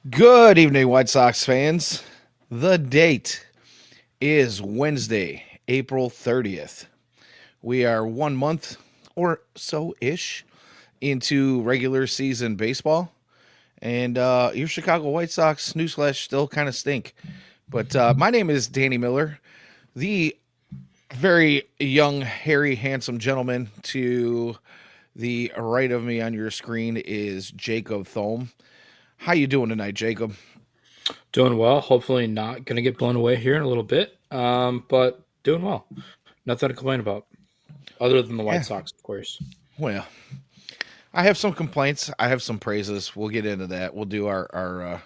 Good evening, White Sox fans. The date is Wednesday, April 30th. We are 1 month or so ish into regular season baseball. And your Chicago White Sox, newsflash, still kind of stink. But my name is Danny Miller, the very young, hairy, handsome gentleman. To the right of me on your screen is Jacob Thome. How you doing tonight, Jacob? Doing well. Hopefully, not going to get blown away here in a little bit. But doing well. Nothing to complain about, other than the White Yeah, Sox, of course. well, I have some complaints. I have some praises. We'll get into that. We'll do our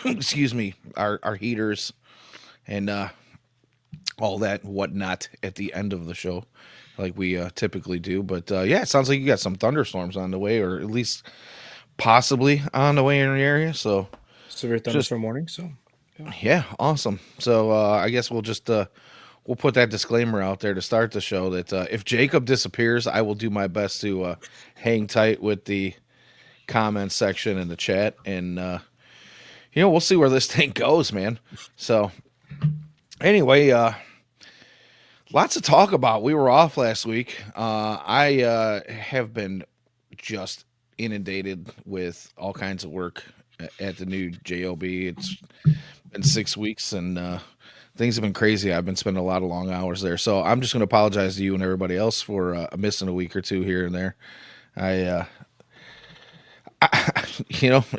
excuse me, our heaters and all that whatnot at the end of the show, like we typically do. But yeah, it sounds like you got some thunderstorms on the way, or at least possibly on the way in the area. So Severe just thunderstorm warning. So, yeah. yeah, awesome. So I guess we'll just we'll put that disclaimer out there to start the show that if Jacob disappears, I will do my best to hang tight with the comment section in the chat, and we'll see where this thing goes, man. So anyway, lots to talk about. We were off last week. I have been just inundated with all kinds of work at the new job. It's been 6 weeks, and things have been crazy. I've been spending a lot of long hours there, so I'm just going to apologize to you and everybody else for missing a week or two here and there. I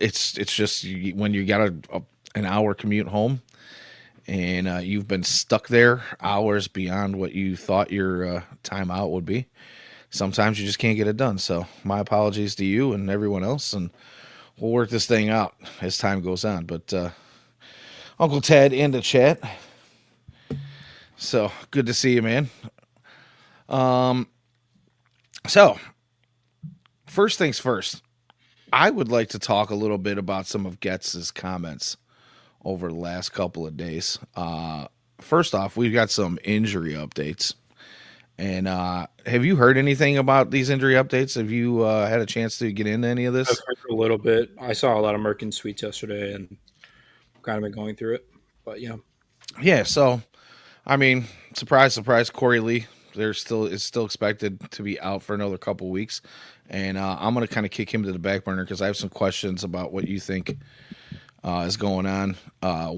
it's just when you got an hour commute home, and you've been stuck there hours beyond what you thought your time out would be. Sometimes you just can't get it done. So my apologies to you and everyone else, and we'll work this thing out as time goes on. But Uncle Ted in the chat, so good to see you, man. Um, so first things first, I would like to talk a little bit about some of Getz's comments over the last couple of days. First off, we've got some injury updates. And have you heard anything about these injury updates? Have you had a chance to get into any of I've this? heard a little bit. I saw a lot of Merkin tweets yesterday and kind of been going through it. But yeah, Yeah, so I mean, surprise, surprise, Corey Lee. There's still is still expected to be out for another couple weeks, and I'm gonna kind of kick him to the back burner because I have some questions about what you think is going on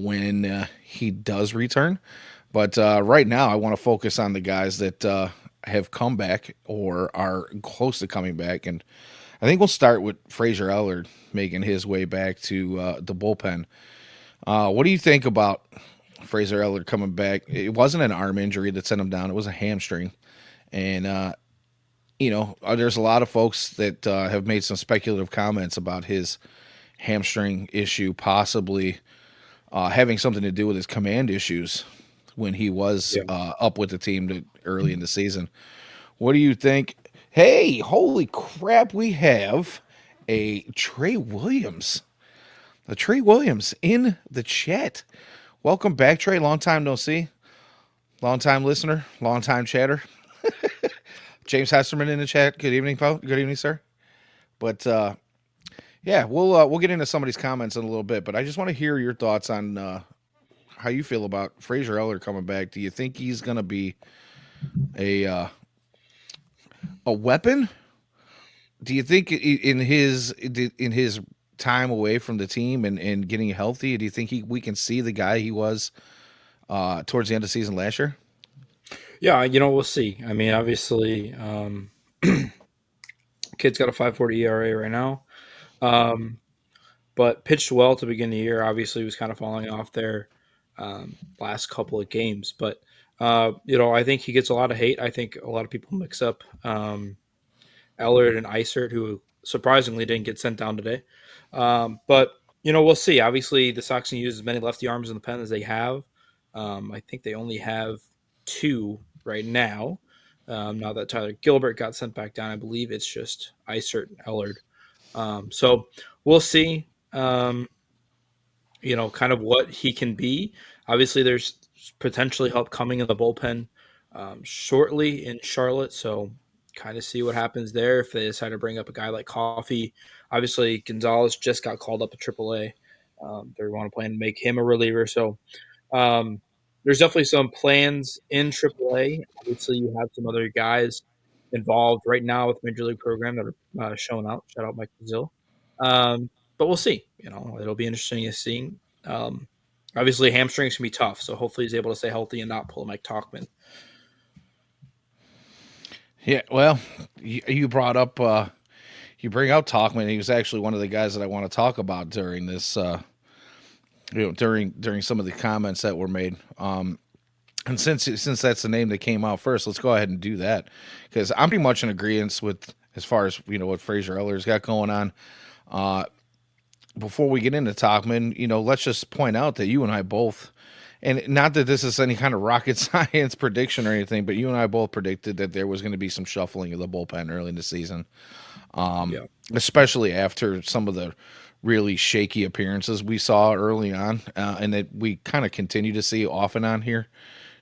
when he does return. But right now, I want to focus on the guys that have come back or are close to coming back, and I think we'll start with Fraser Ellard making his way back to the bullpen. What do you think about Fraser Ellard coming back? It wasn't an arm injury that sent him down; it was a hamstring, and there's a lot of folks that have made some speculative comments about his hamstring issue possibly having something to do with his command issues when he was yeah. up with the team early in the season. What do you think? Hey, holy crap, we have a Trey Williams. A Trey Williams in the chat. Welcome back, Trey. Long time no see. Long time listener. Long time chatter. James Hesterman in the chat. Good evening, folks. Good evening, sir. But yeah, we'll get into some of these comments in a little bit. But I just want to hear your thoughts on how you feel about Fraser Eller coming back. Do you think he's going to be a uh, a weapon? Do you think in his time away from the team and getting healthy, do you think we can see the guy he was towards the end of the season last year? Yeah, we'll see. I mean, obviously, kid's got a 5.40 ERA right now. Um, but pitched well to begin the year. Obviously, was kind of falling off there last couple of games. But I think he gets a lot of hate. I think a lot of people mix up Ellard and Isert, who surprisingly didn't get sent down today. But we'll see. Obviously, the Sox can use as many lefty arms in the pen as they have. I think they only have two right now. Now that Tyler Gilbert got sent back down, I believe it's just Isert and Ellard. So we'll see. Kind of what he can be. Obviously, there's potentially help coming in the bullpen shortly in Charlotte, so kind of see what happens there if they decide to bring up a guy like Coffee. Obviously, Gonzalez just got called up to AAA. They want to plan to make him a reliever. So um, there's definitely some plans in AAA. Obviously, you have some other guys involved right now with Major League program that are showing out. Shout out Mike Brazil. But we'll see. It'll be interesting to see. Um, Obviously, hamstrings can be tough, so hopefully he's able to stay healthy and not pull Mike Talkman. Yeah, well, you brought up you bring out Talkman. He was actually one of the guys that I want to talk about during this during some of the comments that were made. And since that's the name that came out first, let's go ahead and do that because I'm pretty much in agreement with as far as what Fraser Eller's got going on. Before we get into Talkman, let's just point out that you and I both, and not that this is any kind of rocket science prediction or anything, but you and I both predicted that there was going to be some shuffling of the bullpen early in the season, Yeah. especially after some of the really shaky appearances we saw early on, and that we kind of continue to see off and on here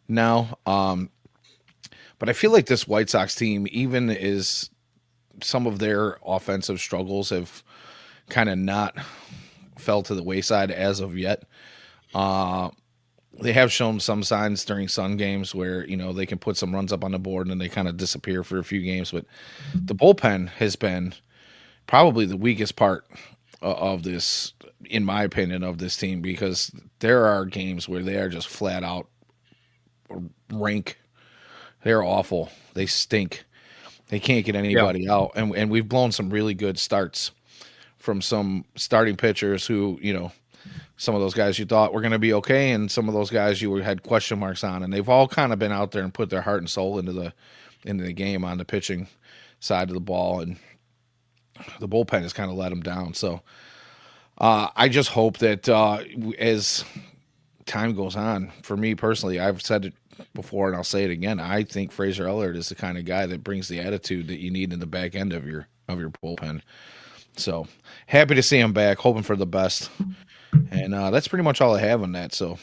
now. But I feel like this White Sox team, even is some of their offensive struggles have kind of not fell to the wayside as of yet. They have shown some signs during Sun games where they can put some runs up on the board and then they kind of disappear for a few games. But the bullpen has been probably the weakest part of this, in my opinion, of this team because there are games where they are just flat out rank. They're awful. They stink. They can't get anybody out, and we've blown some really good starts from some starting pitchers who, some of those guys you thought were going to be okay, and some of those guys you had question marks on, and they've all kind of been out there and put their heart and soul into the game on the pitching side of the ball, and the bullpen has kind of let them down. So I just hope that as time goes on, for me personally, I've said it before and I'll say it again. I think Fraser Ellard is the kind of guy that brings the attitude that you need in the back end of your bullpen. So happy to see him back, hoping for the best. And that's pretty much all I have on that. So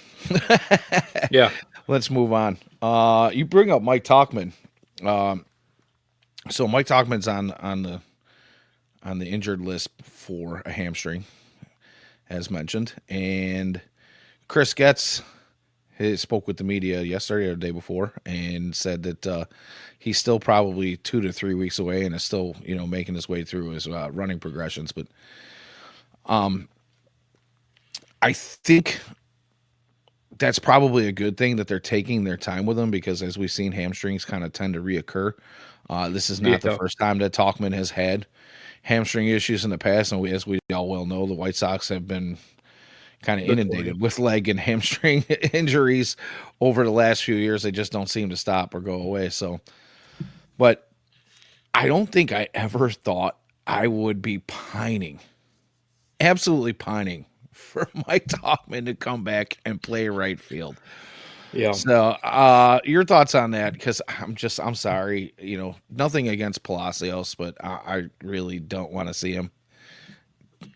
Yeah. let's move on. You bring up Mike Talkman. So Mike Talkman's on the injured list for a hamstring, as mentioned. And Chris Getz spoke with the media yesterday or the day before and said that he's still probably 2 to 3 weeks away and is still, making his way through his running progressions. But I think that's probably a good thing that they're taking their time with him because as we've seen, hamstrings kind of tend to reoccur. This is not the first time that Talkman has had hamstring issues in the past. And as we all well know, the White Sox have been kind of inundated with leg and hamstring injuries over the last few years. They just don't seem to stop or go away. So, but I don't think I ever thought I would be absolutely pining for Mike Talkman to come back and play right field. Yeah. So, your thoughts on that? Because I'm sorry, nothing against Palacios, but I really don't want to see him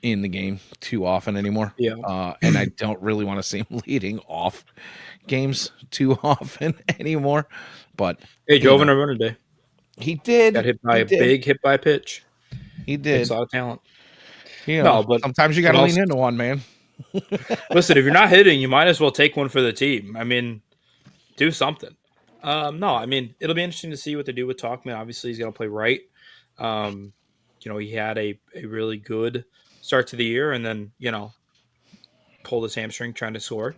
in the game too often anymore. Yeah. And I don't really want to see him leading off games too often anymore. But Hey, drove in a run today. He did. Got hit by a big hit by pitch. He did. Takes a lot of talent. No, but sometimes you got to lean into one, man. Listen, if you're not hitting, you might as well take one for the team. I mean, do something. No, I mean, it'll be interesting to see what they do with Talkman. Obviously, he's going to play right. He had a really good start to the year and then, pulled his hamstring trying to score.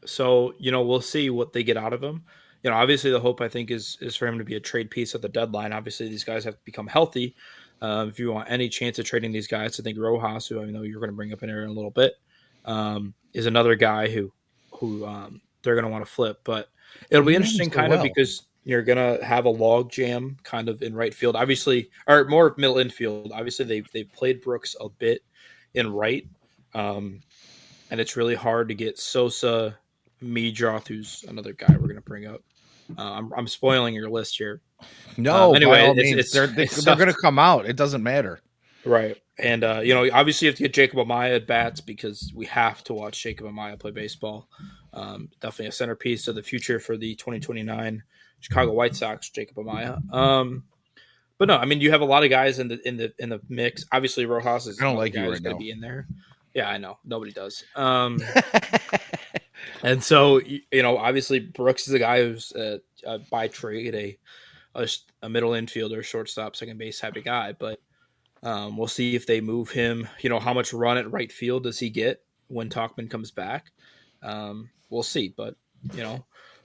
So, we'll see what they get out of him. Obviously the hope I think is for him to be a trade piece at the deadline. Obviously these guys have to become healthy. If you want any chance of trading these guys, I think Rojas, who I know you're going to bring up in here in a little bit, is another guy who they're going to want to flip. But it'll be interesting because you're going to have a log jam kind of in right field, obviously, or more middle infield. Obviously they've played Brooks a bit in right. And it's really hard to get Sosa, Meadroth, who's another guy we're going to bring up. I'm spoiling your list here. No, anyway, by all means, they're going to come out. It doesn't matter. Right. And, obviously you have to get Jacob Amaya at bats because we have to watch Jacob Amaya play baseball. Definitely a centerpiece of the future for the 2029 Chicago White Sox, Jacob Amaya. But no, I mean you have a lot of guys in the mix. Obviously, Rojas I is don't another like guy you who's right going to now. be in there. Yeah, I know nobody does. And so obviously Brooks is a guy who's by trade a middle infielder, shortstop, second base type of guy. But we'll see if they move him. How much run at right field does he get when Talkman comes back? We'll see. But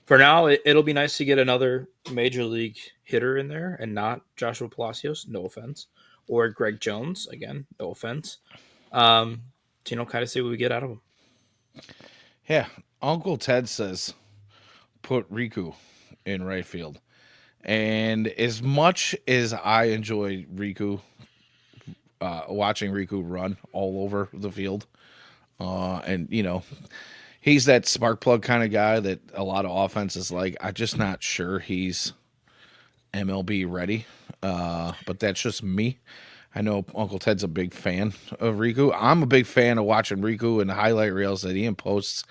for now, it'll be nice to get another major league hitter in there and not Joshua Palacios. No offense, or Greg Jones. Again, no offense. To kind of see what we get out of him. Yeah, Uncle Ted says put Riku in right field. And as much as I enjoy Riku, watching Riku run all over the field, and he's that spark plug kind of guy that a lot of offenses like. I'm just not sure he's MLB ready, but that's just me. I know Uncle Ted's a big fan of Riku. I'm a big fan of watching Riku and the highlight reels that Ian posts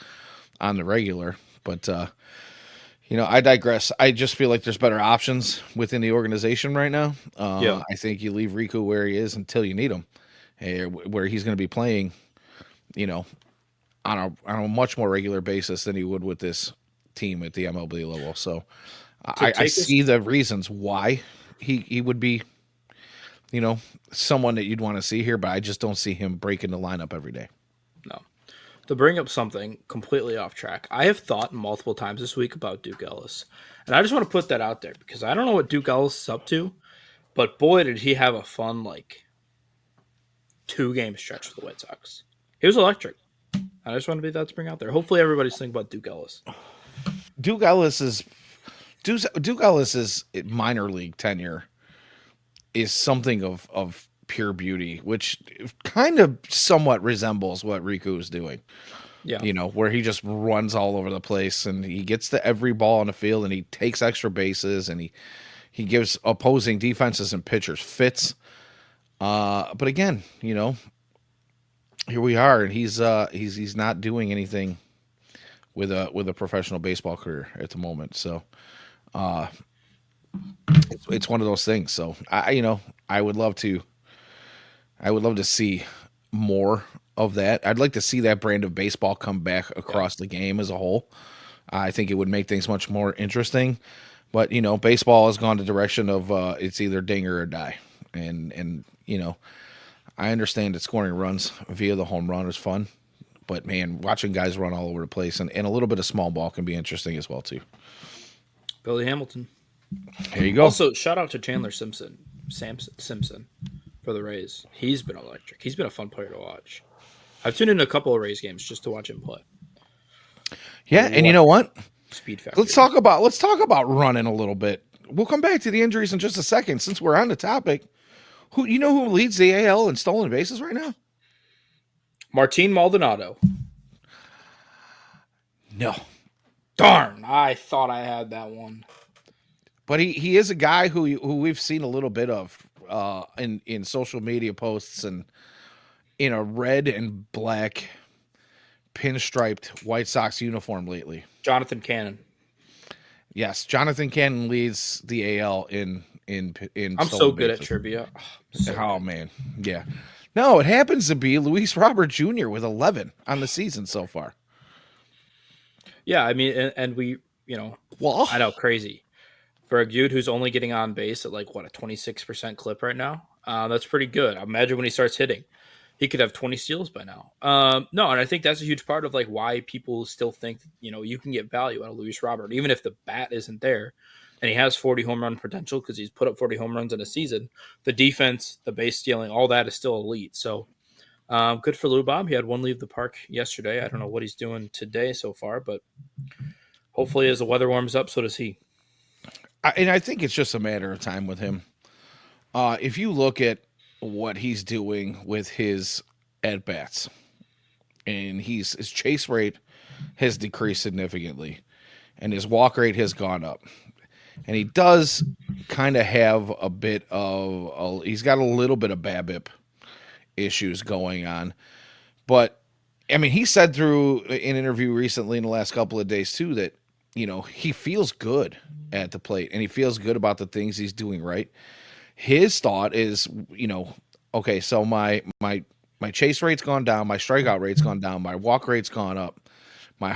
on the regular, but I digress. I just feel like there's better options within the organization right now. Yeah. I think you leave Riku where he is until you need him, where he's going to be playing, you know, on a much more regular basis than he would with this team at the MLB level. So To I take us see the reasons why he would be, someone that you'd want to see here, but I just don't see him breaking the lineup every day. no. To bring up something completely off track, I have thought multiple times this week about Duke Ellis. And I just want to put that out there because I don't know what Duke Ellis is up to, but boy, did he have a fun, 2 game stretch for the White Sox. He was electric. I just want to be that to bring out there. Hopefully, everybody's thinking about Duke Ellis. Duke Ellis is Duke Ellis's minor league tenure is something of pure beauty, which kind of somewhat resembles what Riku is doing. Yeah. Where he just runs all over the place and he gets to every ball on the field and he takes extra bases and he gives opposing defenses and pitchers fits. But again, here we are, and he's not doing anything with a professional baseball career at the moment. So it's one of those things. So I would love to see more of that. I'd like to see that brand of baseball come back across the game as a whole. I think it would make things much more interesting. But baseball has gone the direction of it's either ding or die, and I understand that scoring runs via the home run is fun, but man, watching guys run all over the place and a little bit of small ball can be interesting as well too. Billy Hamilton. Here you go. Also, shout out to Chandler Simpson for the Rays. He's been electric. He's been a fun player to watch. I've tuned in a couple of Rays games just to watch him play. Yeah, and you know what? Speed factor. Let's talk about running a little bit. We'll come back to the injuries in just a second since we're on the topic. Who leads the AL in stolen bases right now? Martin Maldonado. No. Darn, I thought I had that one. But he is a guy who we've seen a little bit of in social media posts and in a red and black pinstriped White Sox uniform lately. Jonathan Cannon. Yes, Jonathan Cannon leads the AL in I'm so good at trivia. Man, yeah. No, it happens to be Luis Robert Jr. with 11 on the season so far. Yeah, I mean, and we, well, I know, crazy for a dude who's only getting on base at a 26% clip right now. That's pretty good. Imagine when he starts hitting, he could have 20 steals by now. No, and I think that's a huge part of why people still think you can get value out of Luis Robert, even if the bat isn't there, and he has 40 home run potential because he's put up 40 home runs in a season. The defense, the base stealing, all that is still elite. So good for Lou Bob. He had one leave the park yesterday. I don't know what he's doing today so far, but hopefully as the weather warms up, so does he. And I think it's just a matter of time with him. If you look at what he's doing with his at bats, and his chase rate has decreased significantly, and his walk rate has gone up, and he does kind of have a bit of he's got a little bit of BABIP issues going on, but I mean he said through an interview recently in the last couple of days too that he feels good at the plate and he feels good about the things he's doing right. His thought is, okay, so my chase rate's gone down, my strikeout rate's gone down, my walk rate's gone up, my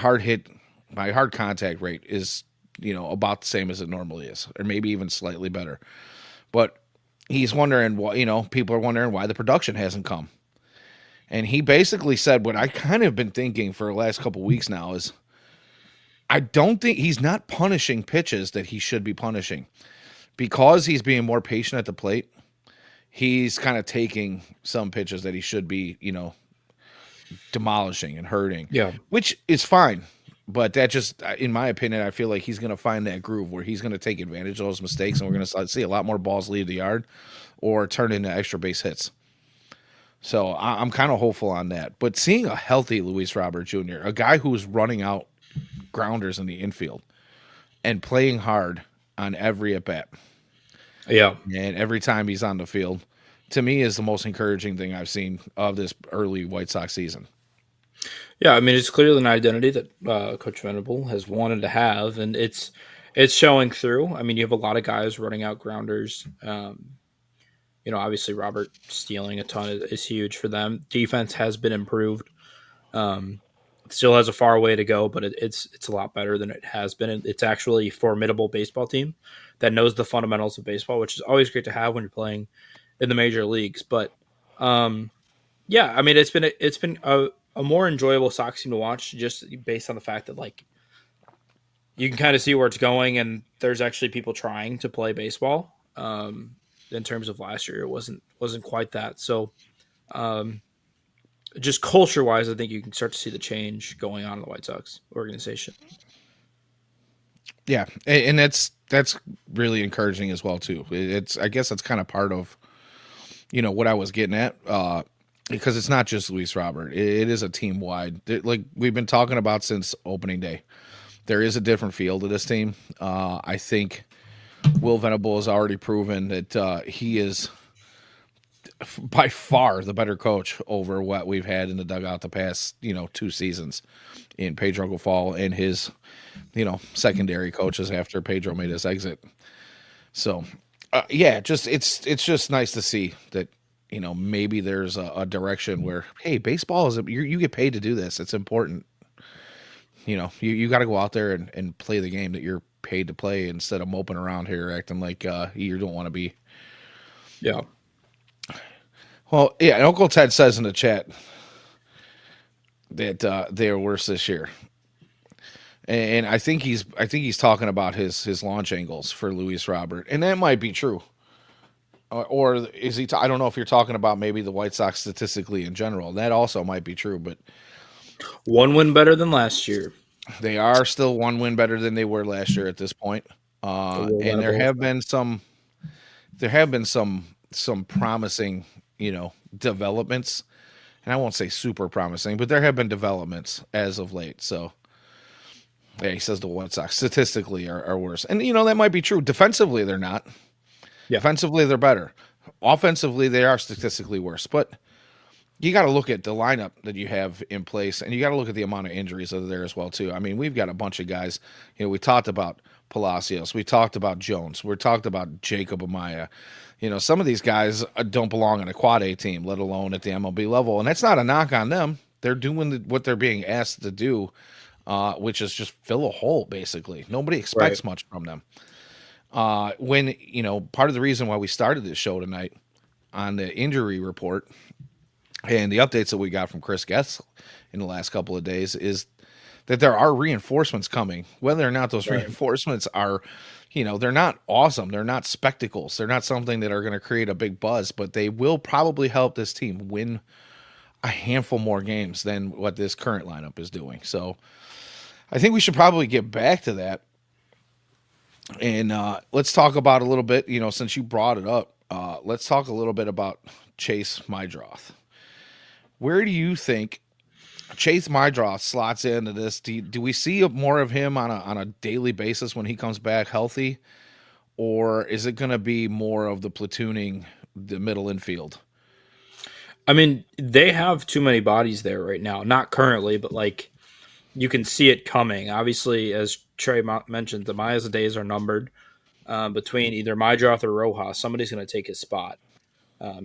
my hard contact rate is, about the same as it normally is, or maybe even slightly better. But he's wondering why, people are wondering why the production hasn't come. And he basically said what I kind of been thinking for the last couple weeks now is I don't think he's not punishing pitches that he should be punishing because he's being more patient at the plate. He's kind of taking some pitches that he should be, demolishing and hurting, Yeah. which is fine. But that just, in my opinion, I feel like he's going to find that groove where he's going to take advantage of those mistakes, and we're going to see a lot more balls leave the yard or turn into extra base hits. So I'm kind of hopeful on that. But seeing a healthy Luis Robert Jr., a guy who's running out grounders in the infield and playing hard on every at bat Yeah. and every time he's on the field, to me is the most encouraging thing I've seen of this early White Sox season. Yeah, I mean, it's clearly an identity that Coach Venable has wanted to have, and it's showing through. I mean, you have a lot of guys running out grounders. Obviously Robert stealing a ton is huge for them. Defense has been improved. Um, it still has a far way to go, but it's a lot better than it has been. It's actually a formidable baseball team that knows the fundamentals of baseball, which is always great to have when you're playing in the major leagues. But yeah, I mean, it's been a more enjoyable Sox team to watch just based on the fact that like you can kind of see where it's going, and there's actually people trying to play baseball. In terms of last year, it wasn't quite that. So, um, just culture wise, I think you can start to see the change going on in the White Sox organization. Yeah, and that's really encouraging as well too. It's I guess that's kind of part of what I was getting at, because it's not just Luis Robert. It is a team wide. Like we've been talking about since opening day. There is a different feel to this team. I think Will Venable has already proven that he is by far the better coach over what we've had in the dugout the past 2 seasons in Pedro Gafal and his secondary coaches after Pedro made his exit. So yeah, just it's just nice to see that maybe there's a direction where hey, baseball is you get paid to do this. It's important. You got to go out there and play the game that you're paid to play instead of moping around here acting like you don't want to be. Yeah, Well, yeah, and Uncle Ted says in the chat that they are worse this year, and I think he's talking about his launch angles for Luis Robert, and that might be true. Or is he? I don't know if you're talking about maybe the White Sox statistically in general. That also might be true, but one win better than last year. they are still one win better than they were last year at this point. The Will And Venable effect. there have been some promising developments, and I won't say super promising, but there have been developments as of late. So yeah, he says the White Sox statistically are worse, and that might be true. Defensively, they're not. Yeah, Defensively, they're better. Offensively, they are statistically worse, but you got to look at the lineup that you have in place, and you got to look at the amount of injuries that are there as well too. I mean, we've got a bunch of guys. We talked about Palacios, we talked about Jones, we talked about Jacob Amaya. Some of these guys don't belong on a quad A team, let alone at the MLB level, and that's not a knock on them. They're doing what they're being asked to do, which is just fill a hole. Basically, nobody right. expects much from them. When part of the reason why we started this show tonight on the injury report and the updates that we got from Chris Getz in the last couple of days is that there are reinforcements coming. Whether or not those Right. reinforcements are, they're not awesome. They're not spectacles. They're not something that are going to create a big buzz, but they will probably help this team win a handful more games than what this current lineup is doing. So I think we should probably get back to that. And let's talk about a little bit, since you brought it up, let's talk a little bit about Chase Mydroth. Where do you think Chase Mydroth slots into this? Do we see more of him on a daily basis when he comes back healthy? Or is it going to be more of the platooning, the middle infield? I mean, they have too many bodies there right now. Not currently, but like you can see it coming. Obviously, as Trey mentioned, the Maya's days are numbered. Between either Mydroth or Rojas, somebody's going to take his spot.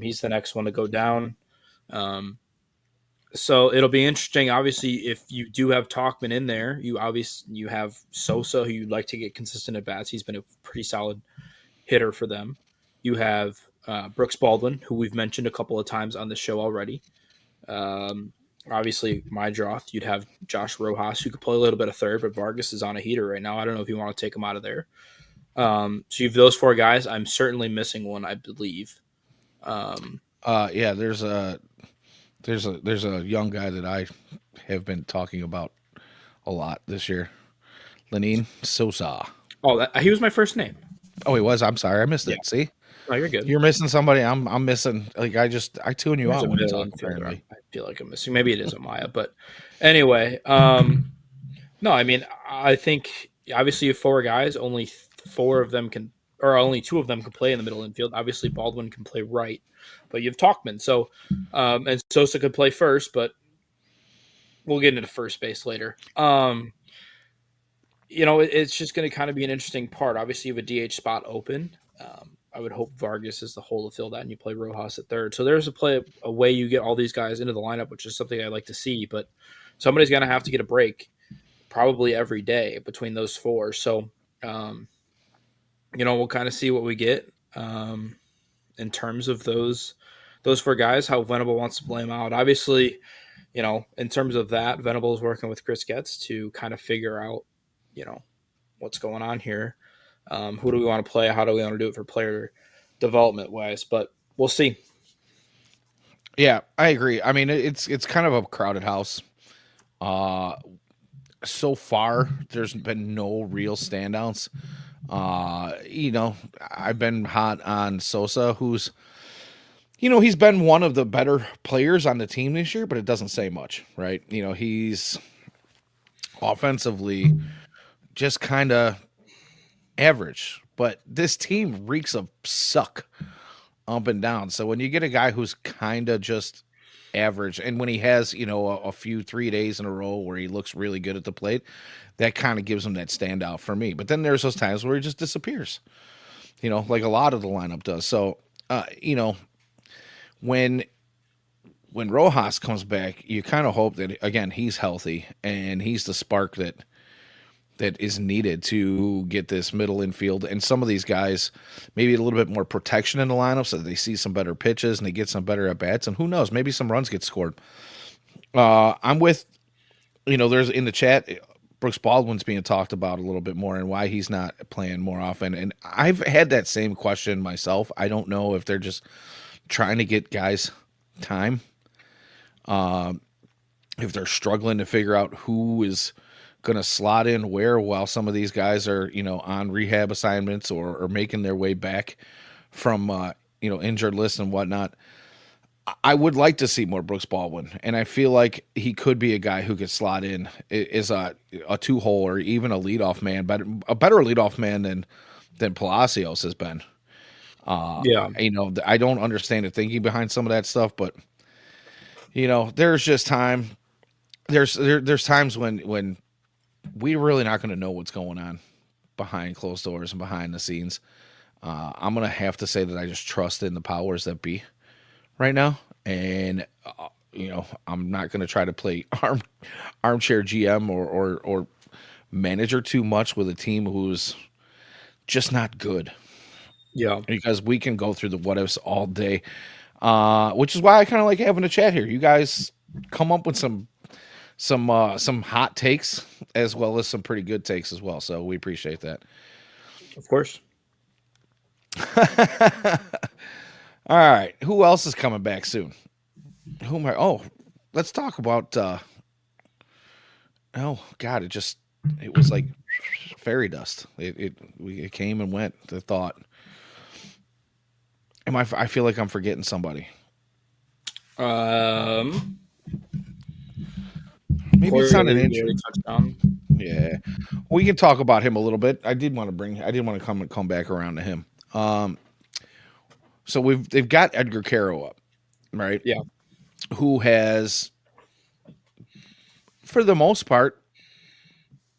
He's the next one to go down. Um, so it'll be interesting. Obviously, if you do have Talkman in there, you have Sosa, who you'd like to get consistent at bats. He's been a pretty solid hitter for them. You have Brooks Baldwin, who we've mentioned a couple of times on the show already. Um, Obviously, my Droth, you'd have Josh Rojas, who could play a little bit of third, but Vargas is on a heater right now. I don't know if you want to take him out of there. So you have those four guys. I'm certainly missing one, I believe. Um, Yeah, there's a young guy that I have been talking about a lot this year. Lenin Sosa. he was my first name. Oh, he was. I'm sorry, I missed Yeah. it. See, Oh, you're good. you're missing somebody. I'm missing. Like I tune you There's out a when you middle talk. infielder. Apparently, I feel like I'm missing. Maybe it is Amaya, but anyway. No, I mean, I think obviously you have four guys. Only four of them can, or only two of them can play in the middle infield. Obviously, Baldwin can play right, but you have Talkman. So, and Sosa could play first, but we'll get into first base later. It's just going to kind of be an interesting part. Obviously, you have a DH spot open. I would hope Vargas is the hole to fill that, and you play Rojas at third. So there's a way you get all these guys into the lineup, which is something I like to see. But somebody's going to have to get a break, probably every day between those four. So, um, we'll kind of see what we get in terms of those four guys. How Venable wants to play them out. Obviously, in terms of that, Venable is working with Chris Getz to kind of figure out, you know, what's going on here. Who do we want to play? How do we want to do it for player development wise? But we'll see. yeah, I agree. I mean, it's kind of a crowded house. Uh, so far, there's been no real standouts. I've been hot on Sosa, who's he's been one of the better players on the team this year, but it doesn't say much, right? He's offensively just kind of average, but this team reeks of suck up and down. So when you get a guy who's kind of just average, and when he has, a few 3 days in a row where he looks really good at the plate, that kind of gives him that standout for me. But then there's those times where he just disappears, like a lot of the lineup does. So, when Rojas comes back, you kind of hope that again he's healthy and he's the spark that is needed to get this middle infield and some of these guys maybe a little bit more protection in the lineup so that they see some better pitches and they get some better at bats, and who knows, maybe some runs get scored. I'm with there's in the chat Brooks Baldwin's being talked about a little bit more and why he's not playing more often, and I've had that same question myself. I don't know if they're just trying to get guys time, if they're struggling to figure out who is going to slot in where while some of these guys are, on rehab assignments or making their way back from, injured lists and whatnot. I would like to see more Brooks Baldwin, and I feel like he could be a guy who could slot in is a two hole or even a leadoff man, but a better leadoff man than Palacios has been. Yeah. I don't understand the thinking behind some of that stuff, but there's just time. There's times when we're really not going to know what's going on behind closed doors and behind the scenes. I'm going to have to say that I just trust in the powers that be right now. And, I'm not going to try to play armchair GM or manager too much with a team who's just not good, Yeah. because we can go through the what ifs all day. Which is why I kind of like having a chat here. You guys come up with some hot takes as well as some pretty good takes as well. So we appreciate that. Of course. All right. Who else is coming back soon? Let's talk about oh God, it was like fairy dust. It came and went. The thought. I feel like I'm forgetting somebody. Um, Maybe it's Corey not an Lee, we injury. already touched on. Yeah. We can talk about him a little bit. I did want to come back around to him. So they've got Edgar Caro up, right? Yeah. Who has, for the most part,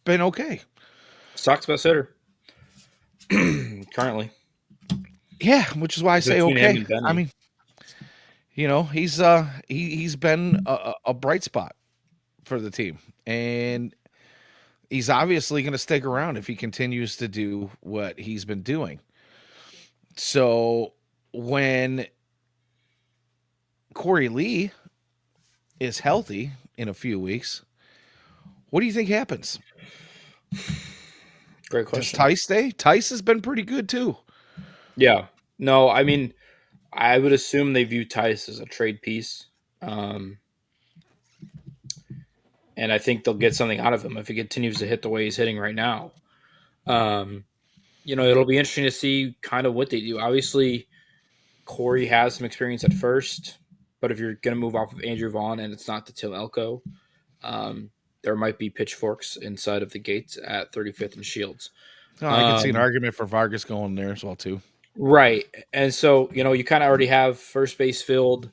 been okay. Sox best hitter currently Yeah, which is why I say between him okay. and I Benny. mean, he's been a bright spot for the team, and he's obviously going to stick around if he continues to do what he's been doing. So when Corey Lee is healthy in a few weeks, what do you think happens? Great Does question. Tice stay? Tice has been pretty good too. Yeah. No, I mean, I would assume they view Tice as a trade piece. Um, and I think they'll get something out of him if he continues to hit the way he's hitting right now. Um, it'll be interesting to see kind of what they do. Obviously, Corey has some experience at first, but if you're going to move off of Andrew Vaughn and it's not to Till Elko, um, there might be pitchforks inside of the gates at 35th and Shields. No, I could see an Um, argument for Vargas going there as well too. right. And so, you kind of already have first base filled.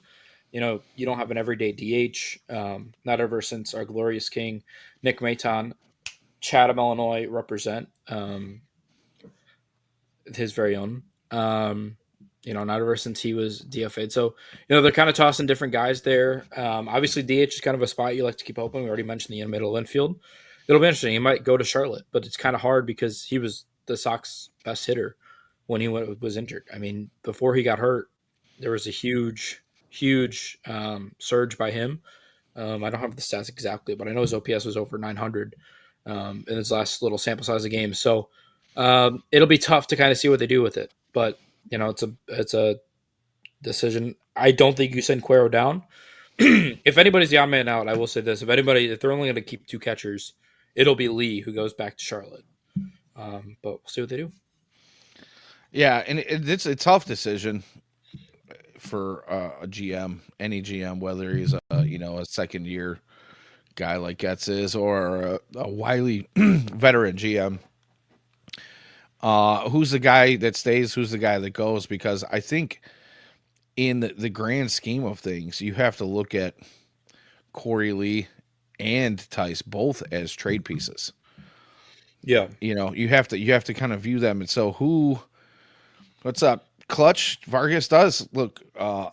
You don't have an everyday DH. Not ever since our glorious king, Nick Maton, Chatham, Illinois, represent. His very own. Not ever since he was DFA'd. So, they're kind of tossing different guys there. Obviously, DH is kind of a spot you like to keep open. We already mentioned the middle infield. It'll be interesting. He might go to Charlotte, but it's kind of hard because he was the Sox best hitter when he was injured. I mean, before he got hurt, there was a huge surge by him. I don't have the stats exactly, but I know his OPS was over 900 in his last little sample size of games. So it'll be tough to kind of see what they do with it. But it's a decision. I don't think you send Cuero down. If anybody's the odd man out, I will say this: if they're only going to keep two catchers, it'll be Lee who goes back to Charlotte. But we'll see what they do. Yeah, and it's a tough decision for a GM, any GM, whether he's a second year guy like Getz is or a wily veteran GM. Who's the guy that stays? Who's the guy that goes? Because I think in the grand scheme of things, you have to look at Corey Lee and Tice both as trade pieces. Yeah. You have to kind of view them. And so what's up? Clutch Vargas does look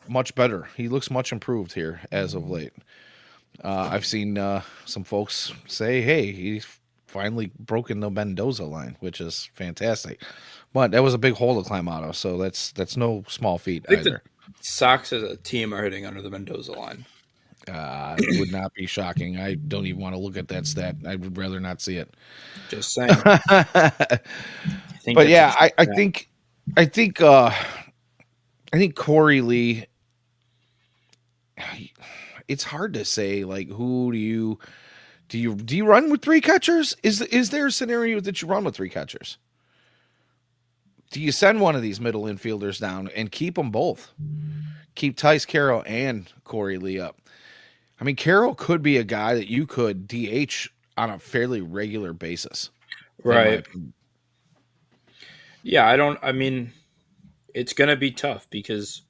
much better. He looks much improved here as of late. I've seen some folks say, "Hey, he's finally broken the Mendoza line," which is fantastic. But that was a big hole to climb out of, so that's no small feat I think the either. Sox as a team are hitting under the Mendoza line. Would not be shocking. I don't even want to look at that stat. I would rather not see it. Just saying. But I think that's a yeah, I, I yeah. think I think uh I think Corey Lee. It's hard to say like who do you run with three catchers? Is there a scenario that you run with three catchers? Do you send one of these middle infielders down and keep them both? Keep Tice Carroll and Corey Lee up. I mean, Carroll could be a guy that you could DH on a fairly regular basis, in my Right. opinion. Yeah, I mean, it's going to be tough because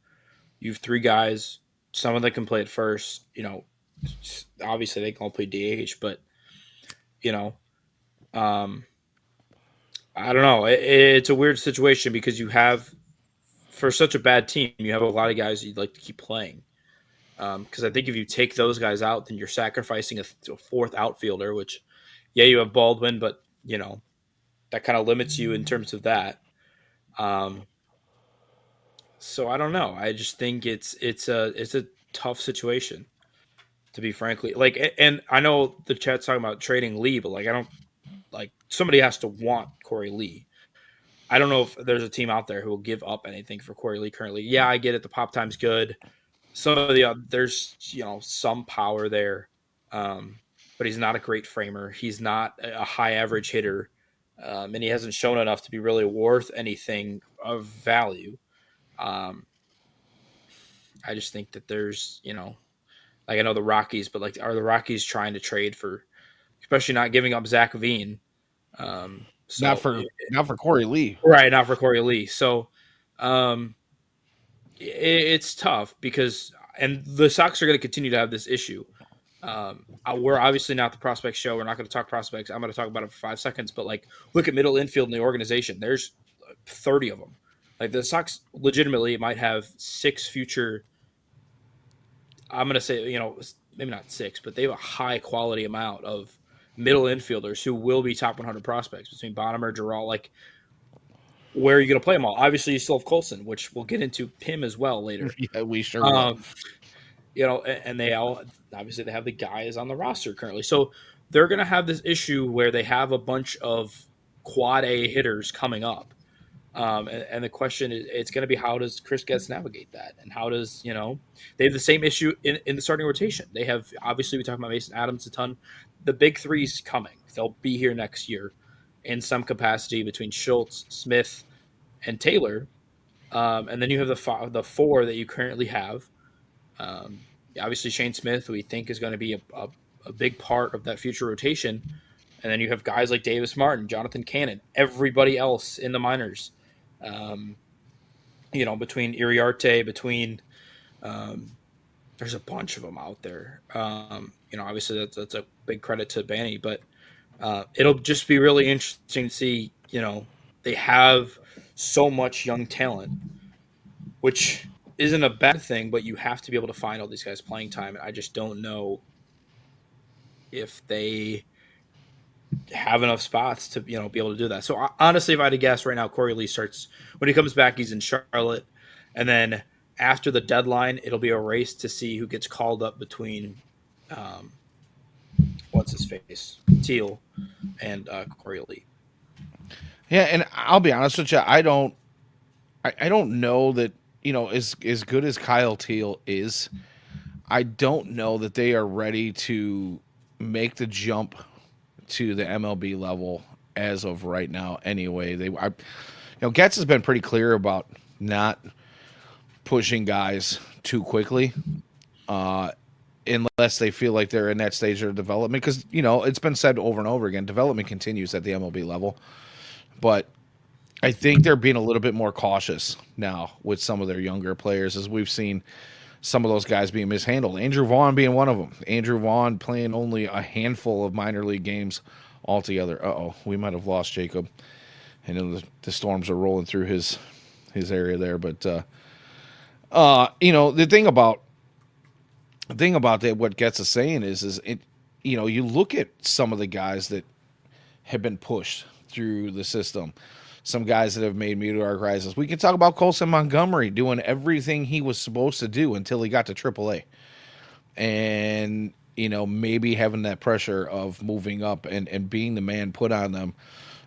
you have three guys. Some of them can play at first. Obviously they can all play DH, but you know, um, I don't know. It's a weird situation because you have, for such a bad team, you have a lot of guys you'd like to keep playing. Because I think if you take those guys out, then you're sacrificing a fourth outfielder. Which, yeah, you have Baldwin, but that kind of limits you in terms of that. Um, so I don't know. I just think it's a tough situation, to be frankly. Like, and I know the chat's talking about trading Lee, but like I don't like somebody has to want Corey Lee. I don't know if there's a team out there who will give up anything for Corey Lee currently. Yeah, I get it. The pop time's good. Some of the there's some power there, but he's not a great framer. He's not a high average hitter, and he hasn't shown enough to be really worth anything of value. Um, I just think that there's like I know the Rockies, but like are the Rockies trying to trade for, especially not giving up Zach Veen? Not So for not for Corey Lee. right, not for Corey Lee. So um, it's tough because and the Sox are going to continue to have this issue. We're obviously not the prospect show. We're not going to talk prospects. I'm going to talk about it for 5 seconds. But like, look at middle infield in the organization. There's 30 of them. Like the Sox legitimately might have six future. I'm going to say, maybe not six, but they have a high quality amount of middle infielders who will be top 100 prospects between Bonner, Giral. Like, where are you going to play them all? Obviously, you still have Colson, which we'll get into him as well later. Yeah, we sure will. Um, and they all obviously they have the guys on the roster currently, so they're going to have this issue where they have a bunch of quad A hitters coming up. And the question is, it's going to be how does Chris Getz navigate that, and how does they have the same issue in the starting rotation. They have obviously we talk about Mason Adams a ton. The big three's coming; they'll be here next year in some capacity between Schultz, Smith, and Taylor. And then you have the four that you currently have. Um, Obviously, Shane Smith, we think is going to be a big part of that future rotation. And then you have guys like Davis Martin, Jonathan Cannon, everybody else in the minors. Um, between Iriarte, um, there's a bunch of them out there. Obviously that's a big credit to Banny, but it'll just be really interesting to see. They have so much young talent, which isn't a bad thing, but you have to be able to find all these guys playing time. And I just don't know if they have enough spots to be able to do that. So honestly, if I had to guess right now, Corey Lee starts when he comes back. He's in Charlotte, and then after the deadline, it'll be a race to see who gets called up between um, what's his face Teal and Corey Lee. Yeah, and I'll be honest with you, I don't know that as good as Kyle Teal is, I don't know that they are ready to make the jump to the MLB level as of right now. Anyway, Getz has been pretty clear about not pushing guys too quickly, unless they feel like they're in that stage of development. Because it's been said over and over again, development continues at the MLB level, but I think they're being a little bit more cautious now with some of their younger players, as we've seen some of those guys being mishandled. Andrew Vaughn being one of them. Andrew Vaughn playing only a handful of minor league games altogether. We might have lost Jacob. I know the storms are rolling through his area there, but the thing about that, what Getz is saying is it, you look at some of the guys that have been pushed through the system. Some guys that have made meteoric rises. We can talk about Colson Montgomery doing everything he was supposed to do until he got to AAA. And, maybe having that pressure of moving up and being the man put on them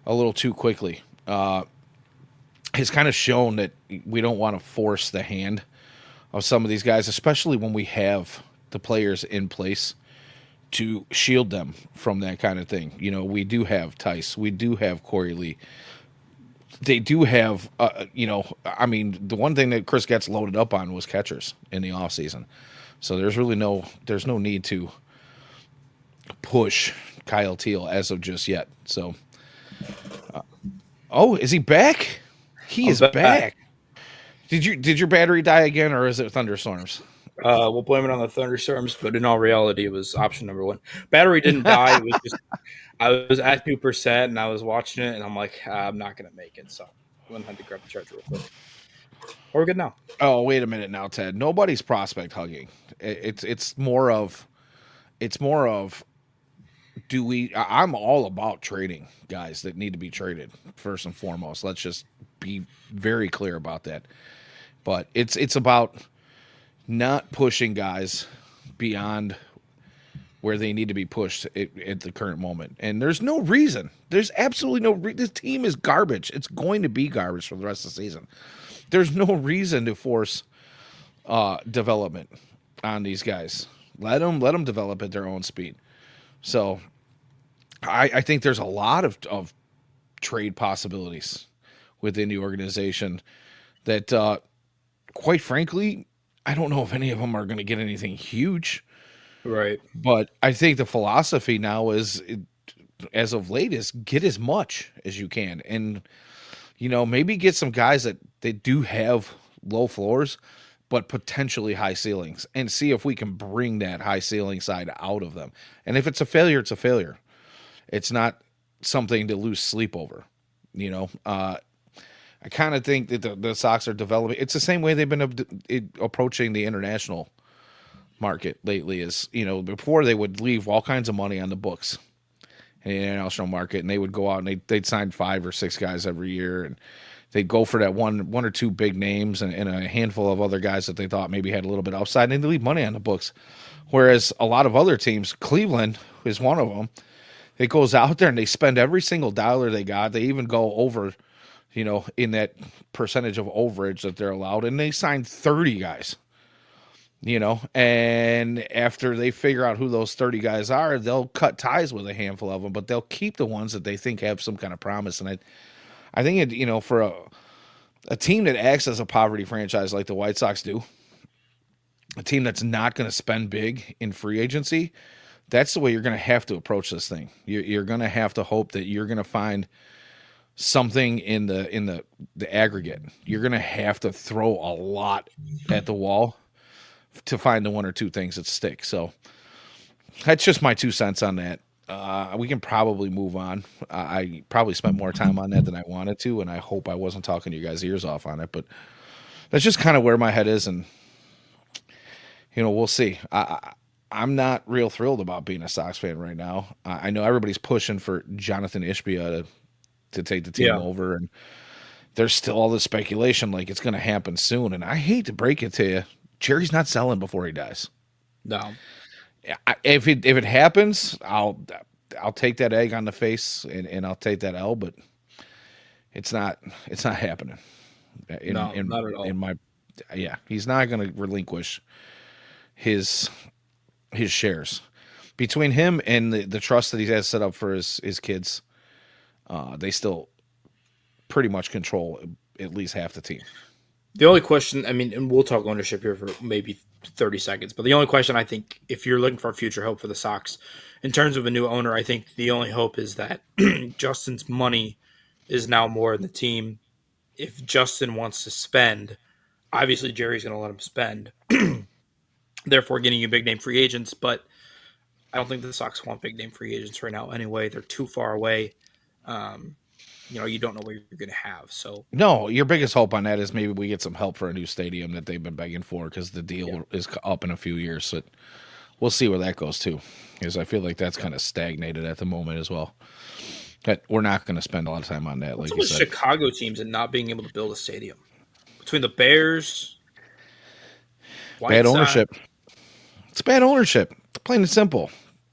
a little too quickly has kind of shown that we don't want to force the hand of some of these guys, especially when we have the players in place to shield them from that kind of thing. We do have Tice. We do have Corey Lee. They do have, the one thing that Chris gets loaded up on was catchers in the offseason. So there's no need to push Kyle Teal as of just yet. So, is he back? He is back. Did your battery die again, or is it thunderstorms? We'll blame it on the thunderstorms, but in all reality, it was option number one. Battery didn't die. It was just I was at 2%, and I was watching it, and I'm like, I'm not gonna make it. So I went ahead to grab the charger real quick. We're good now. Oh, wait a minute now, Ted. Nobody's prospect hugging. It's more of do we? I'm all about trading guys that need to be traded first and foremost. Let's just be very clear about that. But it's about not pushing guys beyond where they need to be pushed at the current moment. And there's no reason. There's absolutely no reason. This team is garbage. It's going to be garbage for the rest of the season. There's no reason to force development on these guys. Let them develop at their own speed. So I think there's a lot of trade possibilities within the organization that, quite frankly, I don't know if any of them are going to get anything huge. Right. But I think the philosophy now is, as of late, is get as much as you can. And, maybe get some guys that they do have low floors, but potentially high ceilings, and see if we can bring that high ceiling side out of them. And if it's a failure, it's a failure. It's not something to lose sleep over. You know, I kind of think that the Sox are developing. It's the same way they've been approaching the international market lately. Is, before they would leave all kinds of money on the books in the international market, and they would go out and they'd sign 5 or 6 guys every year, and they'd go for that one or two big names and a handful of other guys that they thought maybe had a little bit of upside, and they'd leave money on the books. Whereas a lot of other teams, Cleveland is one of them, it goes out there and they spend every single dollar they got. They even go over, in that percentage of overage that they're allowed, and they sign 30 guys. And after they figure out who those 30 guys are, they'll cut ties with a handful of them, but they'll keep the ones that they think have some kind of promise. And I think for a team that acts as a poverty franchise like the White Sox do, a team that's not going to spend big in free agency, that's the way you're going to have to approach this thing. You're going to have to hope that you're going to find something in the aggregate. You're going to have to throw a lot at the wall to find the one or two things that stick. So that's just my 2 cents on that. We can probably move on. I probably spent more time on that than I wanted to, and I hope I wasn't talking you guys' ears off on it. But that's just kind of where my head is, and we'll see. I'm not real thrilled about being a Sox fan right now. I know everybody's pushing for Jonathan Ishbia to take the team over, and there's still all this speculation like it's going to happen soon. And I hate to break it to you, Jerry's not selling before he dies. No. If it happens, I'll take that egg on the face and I'll take that L, but it's not happening. Not at all. He's not going to relinquish his shares. Between him and the trust that he has set up for his kids, they still pretty much control at least half the team. The only question, and we'll talk ownership here for maybe 30 seconds, but the only question I think, if you're looking for a future hope for the Sox, in terms of a new owner, I think the only hope is that Justin's money is now more in the team. If Justin wants to spend, obviously Jerry's going to let him spend, therefore getting you big name free agents, but I don't think the Sox want big name free agents right now anyway. They're too far away. You don't know where you're going to have. So no, your biggest hope on that is maybe we get some help for a new stadium that they've been begging for, because the deal is up in a few years. So we'll see where that goes too, because I feel like that's kind of stagnated at the moment as well. But we're not going to spend a lot of time on that. what's Like up you with said, Chicago teams and not being able to build a stadium? Between the Bears, White bad Sox, ownership. It's bad ownership. Plain and simple.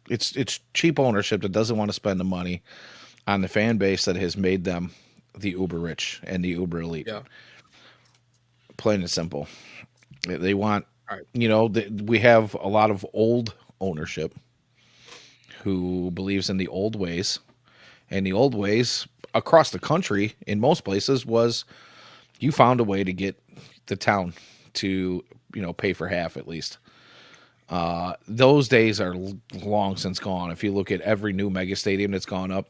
It's cheap ownership that doesn't want to spend the money on the fan base that has made them the uber rich and the uber elite. yeah. Plain and simple. They want, All right. we have a lot of old ownership who believes in the old ways, and the old ways across the country in most places was you found a way to get the town to pay for half at least. Those days are long since gone. If you look at every new mega stadium that's gone up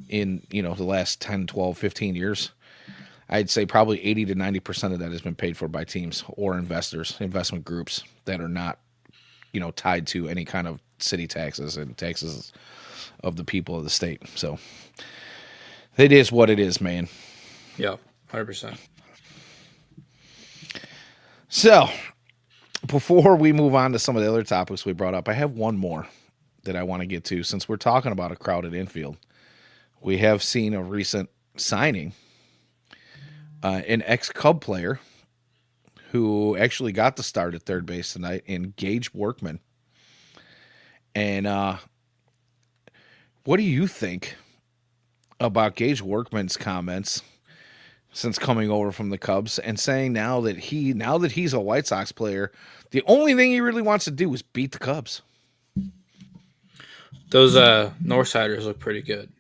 in the last 10, 12, 15 years, I'd say probably 80 to 90% of that has been paid for by teams or investment groups that are not tied to any kind of city taxes and taxes of the people of the state. So it is what it is, man. Yeah, 100%. So before we move on to some of the other topics we brought up, I have one more that I want to get to. Since we're talking about a crowded infield, we have seen a recent signing, an ex-Cub player who actually got the start at third base tonight, in Gage Workman. And what do you think about Gage Workman's comments since coming over from the Cubs and saying now that he's a White Sox player, the only thing he really wants to do is beat the Cubs? Those Northsiders look pretty good.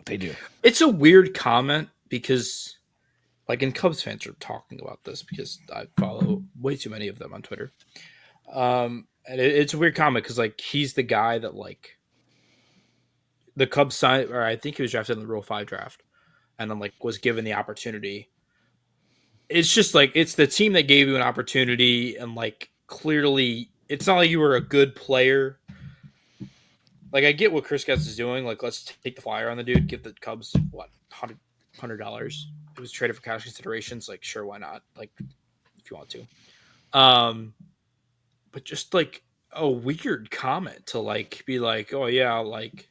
They do. It's a weird comment because, and Cubs fans are talking about this because I follow way too many of them on Twitter. And it's a weird comment because, he's the guy that, the Cubs signed, or I think he was drafted in the Rule 5 draft, and then, was given the opportunity it's just like it's the team that gave you an opportunity, and like clearly, it's not like you were a good player. Like I get what Chris Getz is doing. Like let's take the flyer on the dude, give the Cubs what $100. It was traded for cash considerations. Like sure, why not? Like if you want to. Um, but just like a weird comment to like be like, oh yeah, like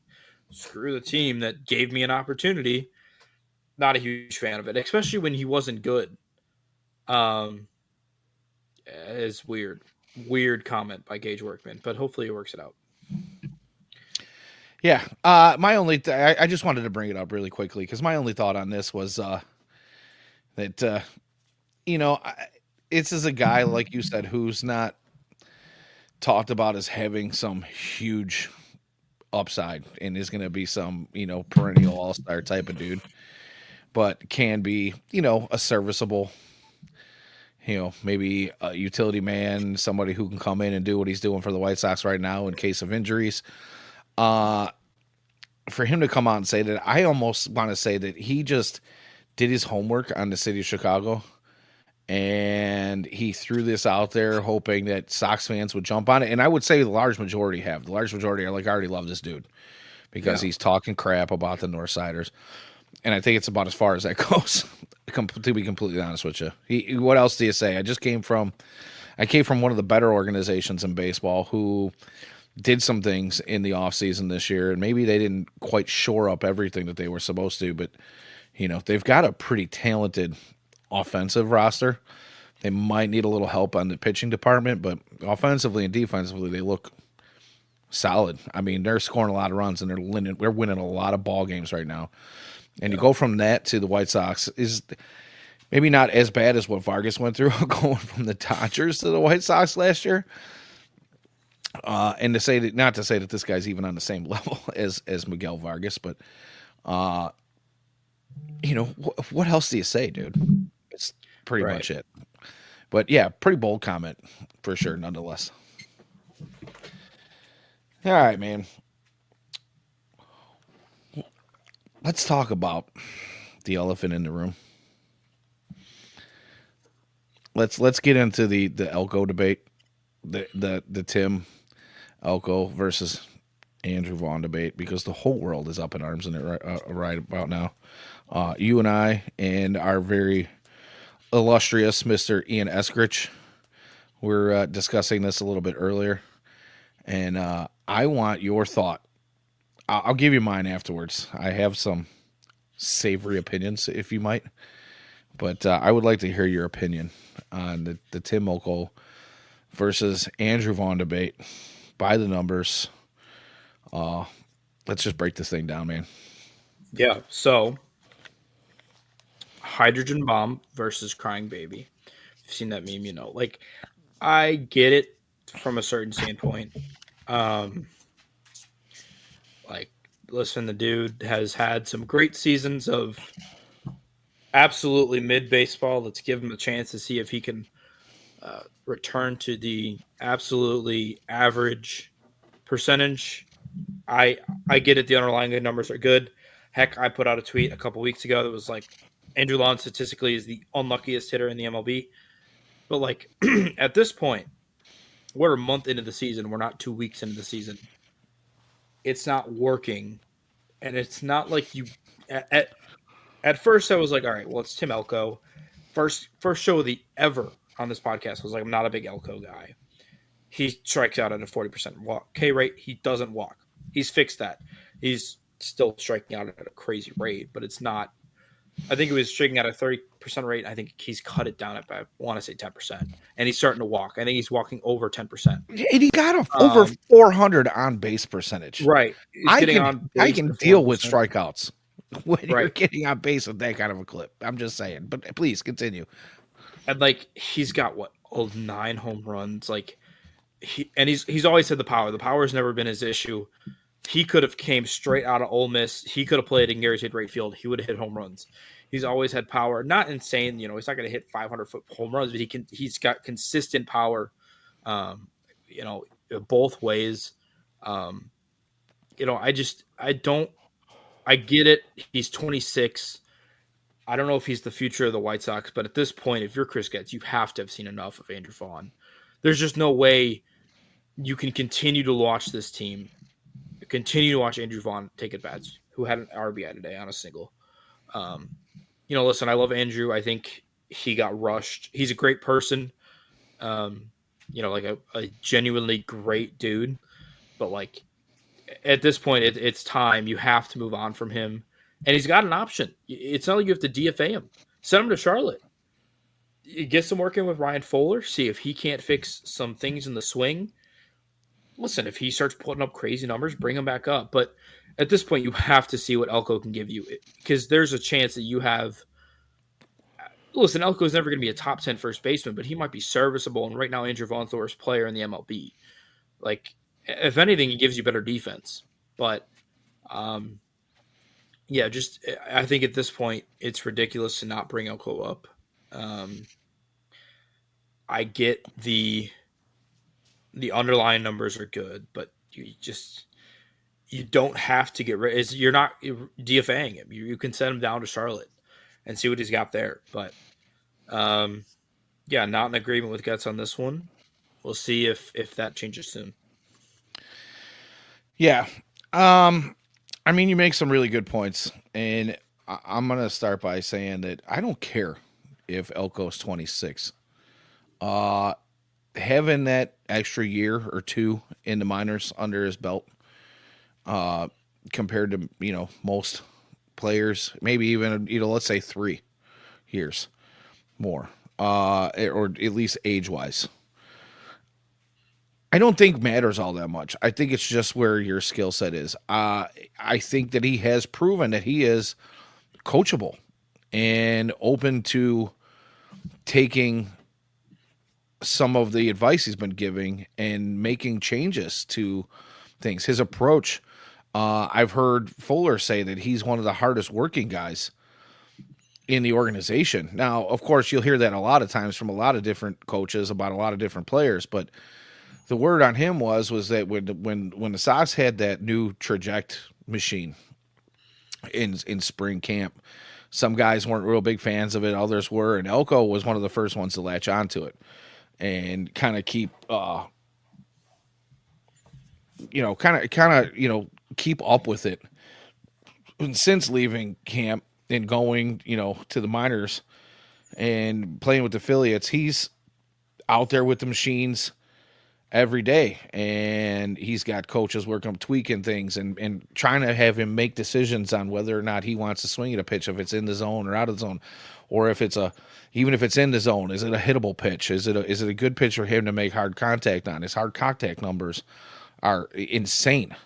screw the team that gave me an opportunity. Not a huge fan of it, especially when he wasn't good. Um, is weird. Weird comment by Gage Workman, but hopefully it works it out. Yeah. My only, I just wanted to bring it up really quickly because my only thought on this was that, you know, it's as a guy, like you said, who's not talked about as having some huge upside and is going to be some, perennial all star type of dude, but can be, a serviceable, maybe a utility man, somebody who can come in and do what he's doing for the White Sox right now in case of injuries. Uh, for him to come out and say that, I almost want to say that he just did his homework on the city of Chicago and he threw this out there hoping that Sox fans would jump on it. And I would say the large majority have. The large majority are like, I already love this dude because Yeah. he's talking crap about the Northsiders. And I think it's about as far as that goes, to be completely honest with you. What else do you say? I came from one of the better organizations in baseball who did some things in the offseason this year, and maybe they didn't quite shore up everything that they were supposed to, but they've got a pretty talented offensive roster. They might need a little help on the pitching department, but offensively and defensively, they look solid. I mean, they're scoring a lot of runs and we're winning a lot of ball games right now. And you Yeah. go from that to the White Sox is maybe not as bad as what Vargas went through going from the Dodgers to the White Sox last year. And to say that, not to say that this guy's even on the same level as Miguel Vargas, but what else do you say, dude? It's pretty Right. much it. But yeah, pretty bold comment for sure, nonetheless. All right, man. Let's talk about the elephant in the room. Let's get into the Elko debate, the Tim Elko versus Andrew Vaughn debate because the whole world is up in arms in it right about now. You and I and our very illustrious Mr. Ian Eskrich were discussing this a little bit earlier, and I want your thought. I'll give you mine afterwards. I have some savory opinions, if you might, but I would like to hear your opinion on the Tim Elko versus Andrew Vaughn debate by the numbers. Let's just break this thing down, man. Yeah. So hydrogen bomb versus crying baby. If you've seen that meme, you know. Like I get it from a certain standpoint. Um like listen, the dude has had some great seasons of absolutely mid baseball. Let's give him a chance to see if he can return to the absolutely average percentage. I I get it. The underlying numbers are good. Heck, I put out a tweet a couple weeks ago that was like Andrew Vaughn statistically is the unluckiest hitter in the MLB. But like at this point, we're a month into the season. We're not 2 weeks into the season. It's not working, and it's not like you. At first, I was like, all right, well, it's Tim Elko. First show of the ever on this podcast. I was like, I'm not a big Elko guy. He strikes out at a 40% walk K rate. He doesn't walk. He's fixed that. He's still striking out at a crazy rate, but it's not. I think he was striking out at a 30% rate. I think he's cut it down at, I want to say 10%. And he's starting to walk. I think he's walking over 10%. And he got over Um, 400 on base percentage. right. He's I getting can on I base can at deal with 40%. strikeouts when you're Right. getting on base with that kind of a clip. I'm just saying. But please continue. And like he's got what, 9 home runs. Like he's always had the power. The power has never been his issue. He could have came straight out of Ole Miss. He could have played in guaranteed rate field. He would have hit home runs. He's always had power. Not insane, he's not going to hit 500-foot home runs, but he's got consistent power. Um, you know, both ways. Um, I don't. I get it. He's 26. I don't know if he's the future of the White Sox, but at this point, if you're Chris Getz, you have to have seen enough of Andrew Vaughn. There's just no way you can continue to watch this team, continue to watch Andrew Vaughn take at bats, who had an RBI today on a single. Um, listen, I love Andrew. I think he got rushed. He's a great person. Um, like a genuinely great dude. But like at this point, it's time. You have to move on from him. And he's got an option. It's not like you have to DFA him. Send him to Charlotte. Get some work in with Ryan Fuller. See if he can't fix some things in the swing. Listen, if he starts putting up crazy numbers, bring him back up. But at this point, you have to see what Elko can give you because there's a chance that you have. Listen, Elko is never going to be a top 10 first baseman, but he might be serviceable. And right now, Andrew Vaughn's the worst player in the MLB. Like, if anything, he gives you better defense. But, yeah, just I think at this point, it's ridiculous to not bring Elko up. I get the underlying numbers are good, but you don't have to get rid. You're not DFAing him. You can send him down to Charlotte and see what he's got there. But yeah, not in agreement with Getz on this one. We'll see if that changes soon. Yeah. I mean, you make some really good points, and I'm gonna start by saying that I don't care if Elko's 26. Having that extra year or two in the minors under his belt, compared to most players, maybe even let's say 3 years more, or at least age wise. I don't think matters all that much. I think it's just where your skill set is. I think that he has proven that he is coachable and open to taking some of the advice he's been giving and making changes to things. His approach, I've heard Fuller say that he's one of the hardest working guys in the organization. Now, of course, you'll hear that a lot of times from a lot of different coaches about a lot of different players, but the word on him was that when the Sox had that new traject machine in spring camp, some guys weren't real big fans of it, others were, and Elko was one of the first ones to latch onto it and kind of keep keep up with it. And since leaving camp and going to the minors and playing with affiliates, he's out there with the machines every day, and he's got coaches working on tweaking things and trying to have him make decisions on whether or not he wants to swing at a pitch, if it's in the zone or out of the zone, or if it's even if it's in the zone, is it a hittable pitch? Is it a good pitch for him to make hard contact on? His hard contact numbers are insane,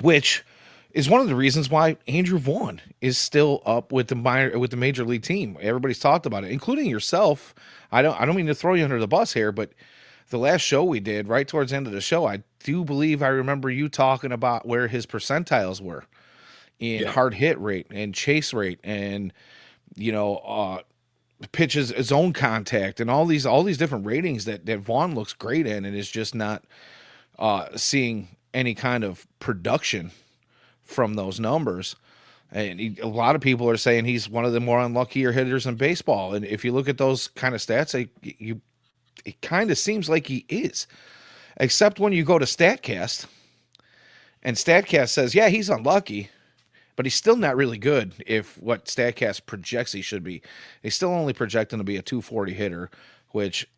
which is one of the reasons why Andrew Vaughn is still up with the major league team. Everybody's talked about it, including yourself. I don't mean to throw you under the bus here, but the last show we did, right towards the end of the show, I do believe I remember you talking about where his percentiles were in hard hit rate and chase rate and pitches, zone contact, and all these different ratings that Vaughn looks great in, and is just not seeing any kind of production from those numbers. And a lot of people are saying he's one of the more unluckier hitters in baseball. And if you look at those kind of stats, it kind of seems like he is, except when you go to StatCast, and StatCast says, yeah, he's unlucky, but he's still not really good. If what StatCast projects he should be, they still only project him to be a 240 hitter, which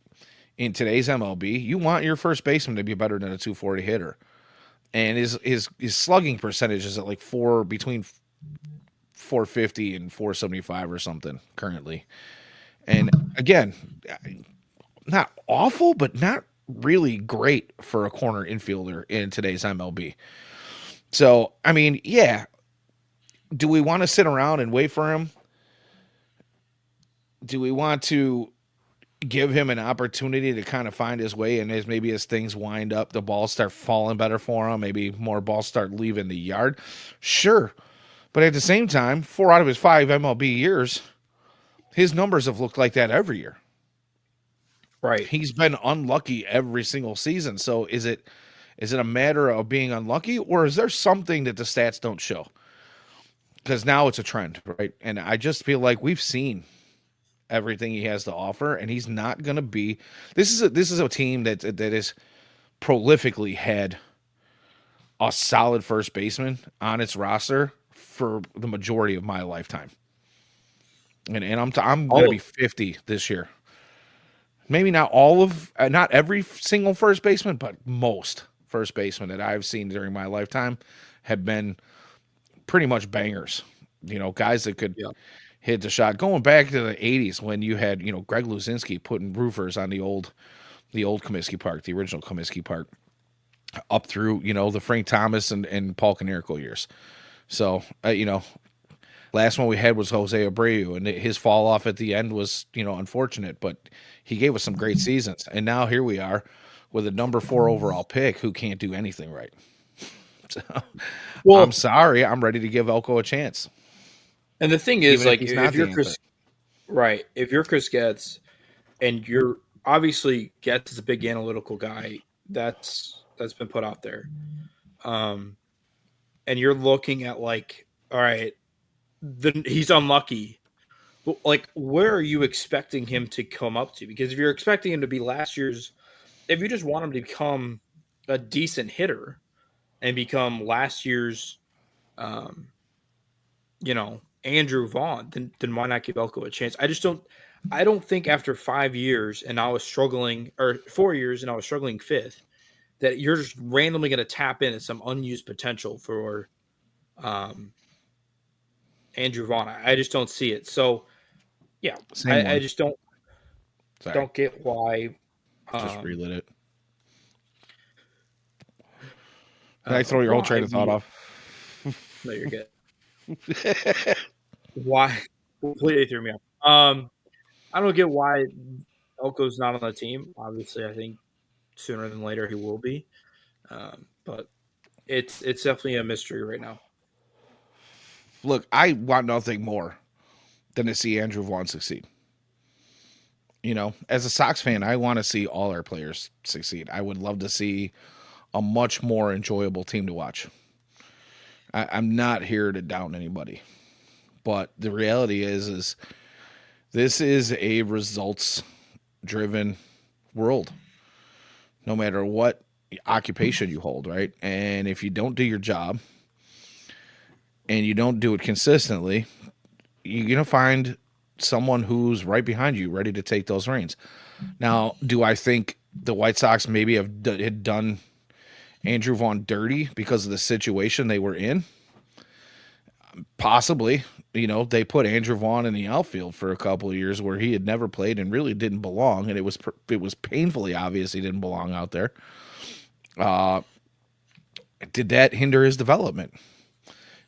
in today's MLB, you want your first baseman to be better than a 240 hitter. And his slugging percentage is at like between 450 and 475 or something currently. And again, not awful, but not really great for a corner infielder in today's MLB. So, I mean, yeah. Do we want to sit around and wait for him? Do we want to give him an opportunity to kind of find his way, and as things wind up, the balls start falling better for him, maybe more balls start leaving the yard? Sure. But at the same time, 4 out of his 5 MLB years, his numbers have looked like that every year. Right. He's been unlucky every single season. So is it a matter of being unlucky, or is there something that the stats don't show? because now it's a trend, right? And I just feel like we've seen everything he has to offer, and he's not going to be. This is a team that is prolifically had a solid first baseman on its roster for the majority of my lifetime. And I'm going to All be 50 this year. Maybe not all of, not every single first baseman, but most first basemen that I've seen during my lifetime have been pretty much bangers. Guys that could yeah. hit the shot. Going back to the '80s when you had Greg Luzinski putting roofers on the old Comiskey Park, the original Comiskey Park, up through the Frank Thomas and Paul Konerko years. So last one we had was Jose Abreu, and his fall off at the end was unfortunate, but he gave us some great seasons. And now here we are with a number 4 overall pick who can't do anything right. So, I'm Well, sorry, I'm ready to give Elko a chance, and the thing is, even if like, he's not if you're the answer. Chris, right? If you're Chris Getz, and you're obviously Getz is a big analytical guy, that's been put out there. Um, and you're looking at like, all right, he's unlucky. But like, where are you expecting him to come up to? Because if you're expecting him to be last year's, if you just want him to become a decent hitter and become last year's, um, Andrew Vaughn, then why not give Elko a chance? I don't think after 5 years and I was struggling, or 4 years and I was struggling fifth, that you're just randomly going to tap into some unused potential for um, Andrew Vaughn. I just don't see it. So yeah, Same I one. just don't Sorry, don't get why. just Um, relit it. Did I throw your whole train why of thought we? off? No, you're good. Why? Completely threw me off. I don't get why Elko's not on the team. Obviously, I think sooner than later he will be. But it's definitely a mystery right now. Look, I want nothing more than to see Andrew Vaughn succeed. As a Sox fan, I want to see all our players succeed. I would love to see a much more enjoyable team to watch. I'm not here to down anybody, but the reality is this is a results driven world. No matter what occupation you hold, right? And if you don't do your job and you don't do it consistently, you're gonna find someone who's right behind you, ready to take those reins. Now, do I think the White Sox maybe had done Andrew Vaughn dirty because of the situation they were in? Possibly. They put Andrew Vaughn in the outfield for a couple of years where he had never played and really didn't belong, and it was painfully obvious he didn't belong out there. Uh, did that hinder his development?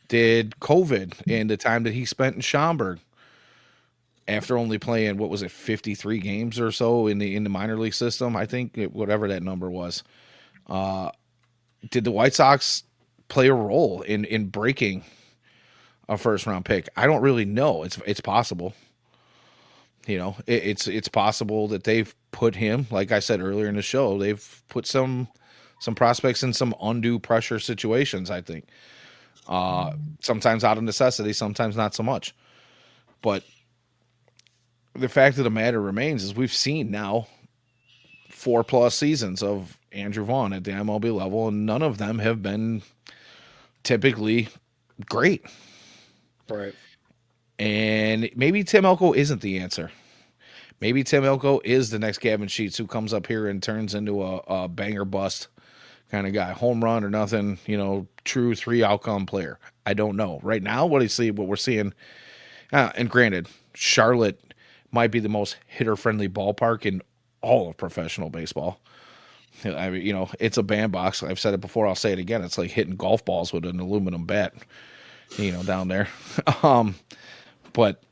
Did COVID and the time that he spent in Schaumburg after only playing what was it 53 games or so in the minor league system, I think whatever that number was, did the White Sox play a role in breaking a first round pick? I don't really know. It's possible. It's possible that they've put him, like I said earlier in the show, they've put some prospects in some undue pressure situations. I think sometimes out of necessity, sometimes not so much. But the fact of the matter remains is we've seen now 4+ seasons of Andrew Vaughn at the MLB level, and none of them have been typically great. Right. And maybe Tim Elko isn't the answer. Maybe Tim Elko is the next Gavin Sheets who comes up here and turns into a banger bust kind of guy, home run or nothing, true 3 outcome player. I don't know. Right now, what we're seeing, and granted, Charlotte might be the most hitter friendly ballpark in all of professional baseball. I mean, it's a bandbox. I've said it before. I'll say it again. It's like hitting golf balls with an aluminum bat, down there. um, but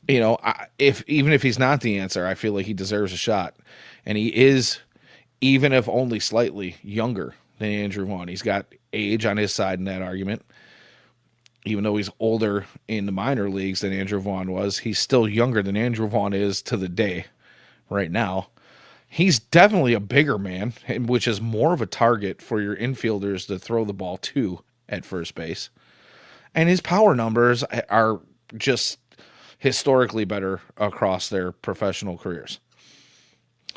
if even if he's not the answer, I feel like he deserves a shot, and he is, even if only slightly younger than Andrew Vaughn. He's got age on his side in that argument. Even though he's older in the minor leagues than Andrew Vaughn was, he's still younger than Andrew Vaughn is to the day right now. He's definitely a bigger man, which is more of a target for your infielders to throw the ball to at first base. and his power numbers are just historically better across their professional careers.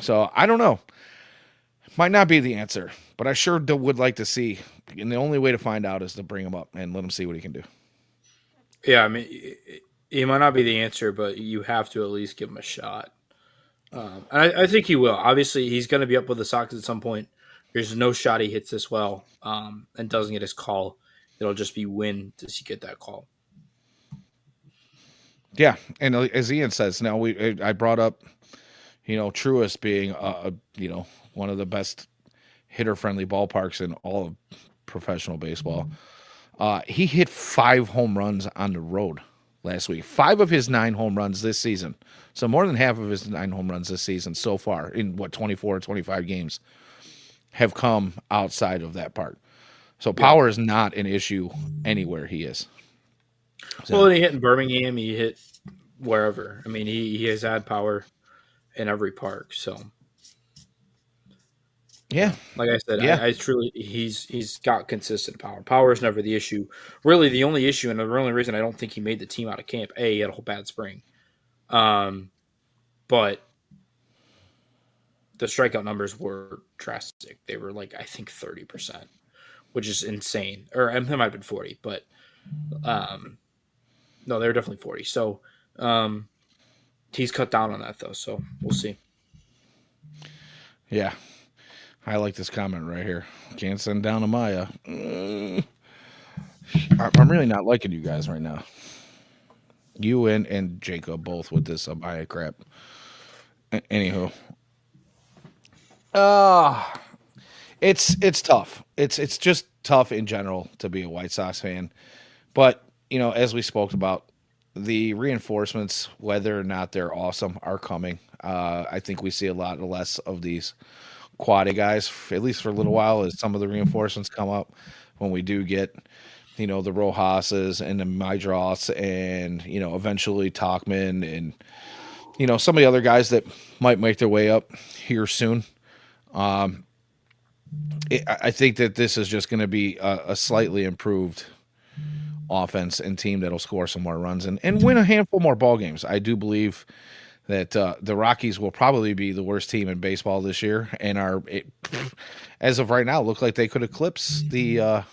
So I don't know. Might not be the answer, but I sure would like to see. And the only way to find out is to bring him up and let him see what he can do. Yeah, I mean, he might not be the answer, but you have to at least give him a shot. And I think he will. Obviously, he's going to be up with the Sox at some point. There's no shot he hits this well and doesn't get his call. It'll just be when does he get that call? Yeah, and as Ian says, now I brought up Truist being one of the best hitter friendly ballparks in all of professional baseball. He hit 5 home runs on the road last week. 5 of his 9 home runs this season. So more than half of his 9 home runs this season so far in 24 or 25 games have come outside of that park. So power is not an issue anywhere he is. So, Well, he hit in Birmingham. He hit wherever. I mean, he has had power in every park. So yeah, like I said, yeah, I truly he's got consistent power. Power is never the issue. Really, the only issue and the only reason I don't think he made the team out of camp. A, he had a whole bad spring. But the strikeout numbers were drastic. They were like I think 30%, which is insane. Or it might have been 40, but no, they were definitely 40. So he's cut down on that though. So we'll see. yeah. I like this comment right here. Can't send down to Maya. I'm really not liking you guys right now. You and Jacob both with this Maya crap. Anywho, uh it's tough. It's just tough in general to be a White Sox fan. But as we spoke about, the reinforcements, whether or not they're awesome, are coming. I think we see a lot less of these quality guys, at least for a little while, as some of the reinforcements come up. When we do get, the Rojas's and the Mydros and, eventually Talkman and, some of the other guys that might make their way up here soon. I think that this is just going to be a slightly improved offense and team that'll score some more runs and win a handful more ball games. I do believe that the Rockies will probably be the worst team in baseball this year, and as of right now, look like they could eclipse the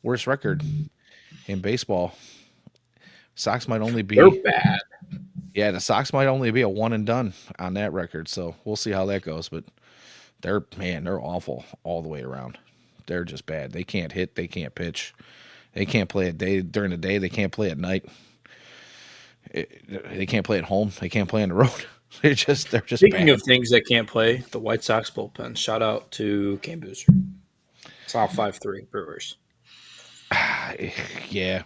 worst record in baseball. Sox might only They're be bad. the Sox might only be a one and done on that record, so we'll see how that goes. But they're awful all the way around. They're just bad. They can't hit. They can't pitch. They can't play during the day. They can't play at night. They can't play at home. They can't play on the road. They're just Speaking bad. of things that can't play, the White Sox bullpen. Shout out to Cam Boozer. It's now 5-3 Brewers. Yeah,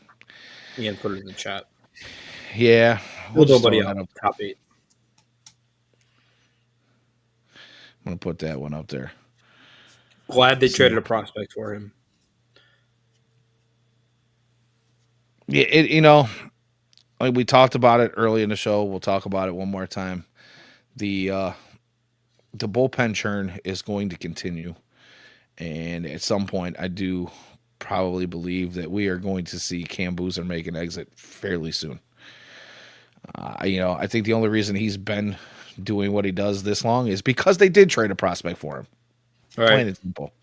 Ian put it in the chat. yeah. Well, Just nobody throw that out. up. Top 8. I'm gonna put that one up there. Glad they So, traded a prospect for him. yeah, like we talked about it early in the show. We'll talk about it one more time. The bullpen churn is going to continue, and at some point, I do probably believe that we are going to see Cam Boozer make an exit fairly soon. I think the only reason he's been doing what he does this long is because they did trade a prospect for him. All Plain right. and simple.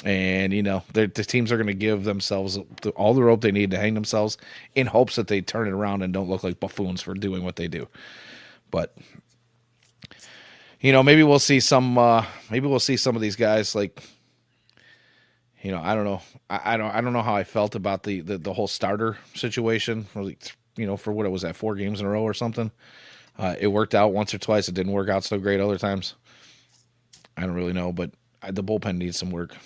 And the teams are going to give themselves all the rope they need to hang themselves in hopes that they turn it around and don't look like buffoons for doing what they do. But maybe we'll see some. Maybe we'll see some of these guys like. I don't know. I don't know how I felt about the whole starter situation. For what it was at 4 games in a row or something. It worked out once or twice. It didn't work out so great other times. I don't really know, but the bullpen needs some work.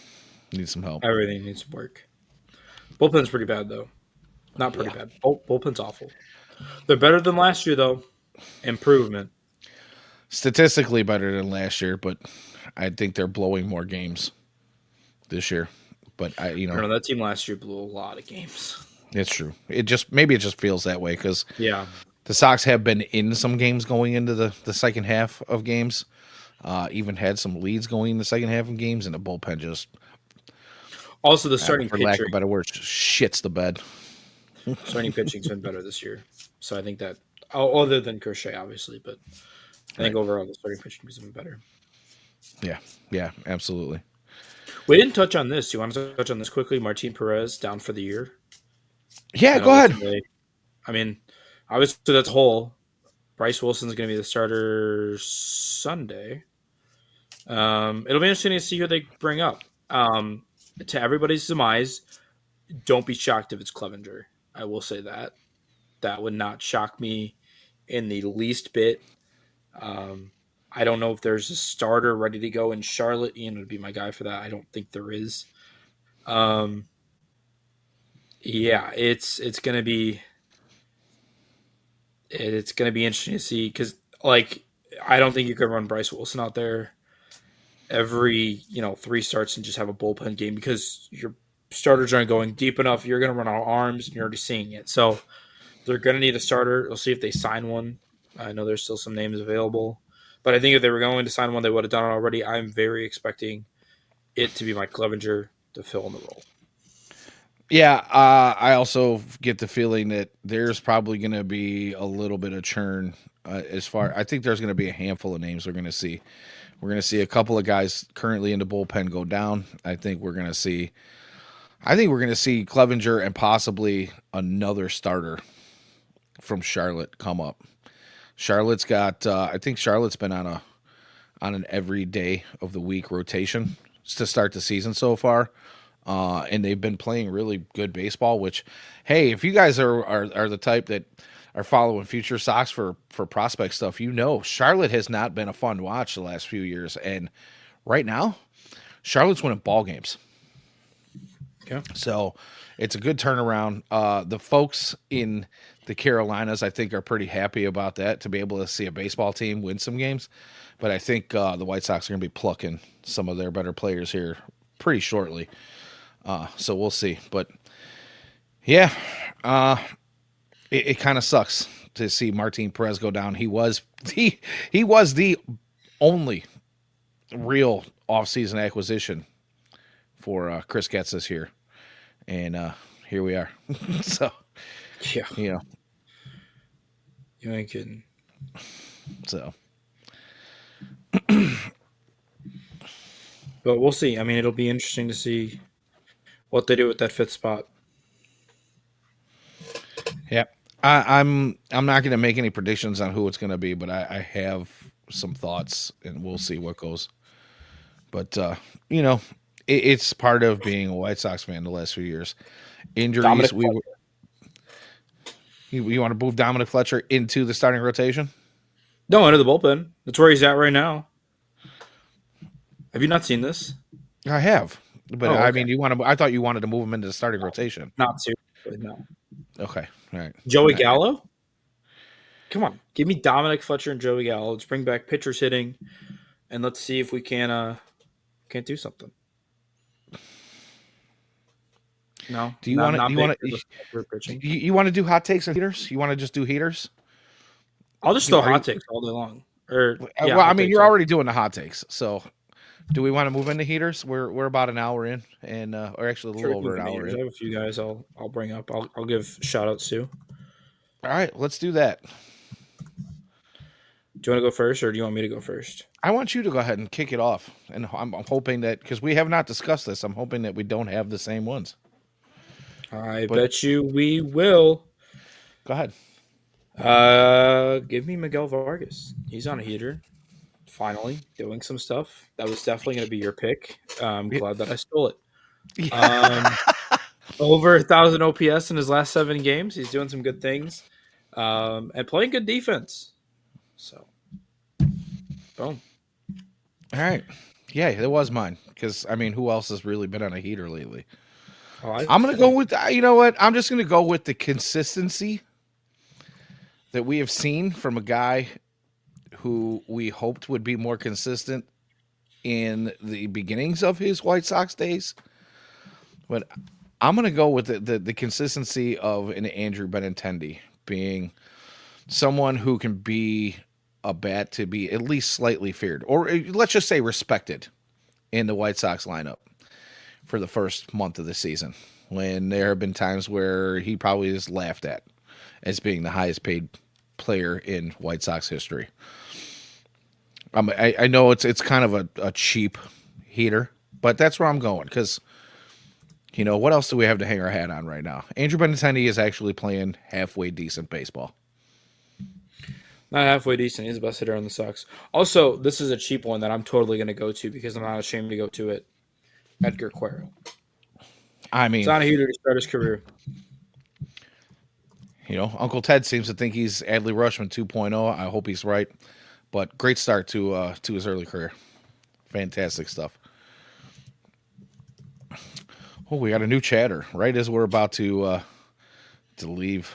Needs some help. Everything needs work. Bullpen's pretty bad, though. Not pretty Yeah. bad. Bullpen's awful. They're better than last year, though. Improvement. Statistically better than last year, but I think they're blowing more games this year. But I don't know. That team last year blew a lot of games. It's true. Maybe it just feels that way because Yeah. the Sox have been in some games going into the second half of games. Even had some leads going in the second half of games, and the bullpen just, Also, the starting for lack pitcher. of better words, shits the bed. Starting pitching's been better this year. So I think that, other than Crochet, obviously, but I think Right. overall the starting pitching has been better. Yeah. Yeah. Absolutely. We didn't touch on this. You want to touch on this quickly? Martin Perez down for the year. Yeah. I know Go that ahead. today. I mean, obviously that's whole. Bryce Wilson's going to be the starter Sunday. It'll be interesting to see who they bring up. To everybody's demise, don't be shocked if it's Clevenger. I will say that. That would not shock me in the least bit. Um, I don't know if there's a starter ready to go in Charlotte. Ian would be my guy for that. I don't think there is. Um, yeah, it's gonna be interesting to see because like I don't think you could run Bryce Wilson out there every 3 starts and just have a bullpen game because your starters aren't going deep enough. You're gonna run out of arms and you're already seeing it. So they're gonna need a starter. We'll see if they sign one. I know there's still some names available, but I think if they were going to sign one, they would have done it already. I'm very expecting it to be Mike Clevenger to fill in the role. Yeah, I also get the feeling that there's probably going to be a little bit of churn as far. I think there's going to be a handful of names we're going to see. We're going to see a couple of guys currently in the bullpen go down. I think we're going to see. I think we're going to see Clevenger and possibly another starter from Charlotte come up. Charlotte's got. I think Charlotte's been on an every day of the week rotation to start the season so far. And they've been playing really good baseball. Which, hey, if you guys are the type that are following FutureSox for prospect stuff, Charlotte has not been a fun watch the last few years, and right now, Charlotte's winning ball games. Okay. So it's a good turnaround. The folks in the Carolinas, I think, are pretty happy about that to be able to see a baseball team win some games. But I think the White Sox are going to be plucking some of their better players here pretty shortly. So we'll see. But yeah, it kind of sucks to see Martin Perez go down. He was the only real offseason acquisition for Chris Getz this year, and here we are. So Yeah, you know, you ain't kidding. so But we'll see. I mean, it'll be interesting to see what they do with that fifth spot. yeah. I'm not going to make any predictions on who it's going to be, but I have some thoughts, and we'll see what goes. But it's part of being a White Sox fan the last few years. Dominic Injuries. Fletcher. You want to move Dominic Fletcher into the starting rotation? No, into the bullpen. That's where he's at right now. Have you not seen this? I have, but Oh, I okay. mean, I thought you wanted to move him into the starting rotation. Not seriously, no. Okay, all right. Joey Gallo? Come on. Give me Dominic Fletcher and Joey Gallo. Let's bring back pitchers hitting, and let's see if we can't do something. No, Do you want to? pitching. You want to do hot takes and heaters? You want to just do heaters? I'll just throw hot takes all day long. Well, I mean, you're already doing the hot takes, so do we want to move into heaters? We're about an hour in, and or actually a little over an hour in. I have a few guys I'll bring up. I'll give shout outs to. All right, let's do that. Do you want to go first, or do you want me to go first? I want you to go ahead and kick it off, and I'm hoping that because we have not discussed this, I'm hoping that we don't have the same ones. I bet you we will. Go ahead. Give me Miguel Vargas. He's on a heater. Finally doing some stuff. That was definitely going to be your pick. I'm glad that I stole it. Yeah. Over 1,000 OPS in his last 7 games. He's doing some good things, and playing good defense. So, boom. All right. Yeah, it was mine because I mean, who else has really been on a heater lately? I'm going to go with, you know what? I'm just going to go with the consistency that we have seen from a guy who we hoped would be more consistent in the beginnings of his White Sox days. But I'm going to go with the consistency of an Andrew Benintendi being someone who can be a bat to be at least slightly feared, or let's just say respected in the White Sox lineup for the first month of the season. when there have been times where he probably is laughed at as being the highest paid player in White Sox history. I know it's kind of a cheap heater, but that's where I'm going because what else do we have to hang our hat on right now? Andrew Benintendi is actually playing halfway decent baseball. Not halfway decent. He's the best hitter on the Sox. Also, this is a cheap one that I'm totally going to go to because I'm not ashamed to go to it. Edgar Quero. I It's mean, not a heater to start his career. Uncle Ted seems to think he's Adley Rushman 2.0. I hope he's right, but great start to his early career. Fantastic stuff. Oh, we got a new chatter right as we're about to leave.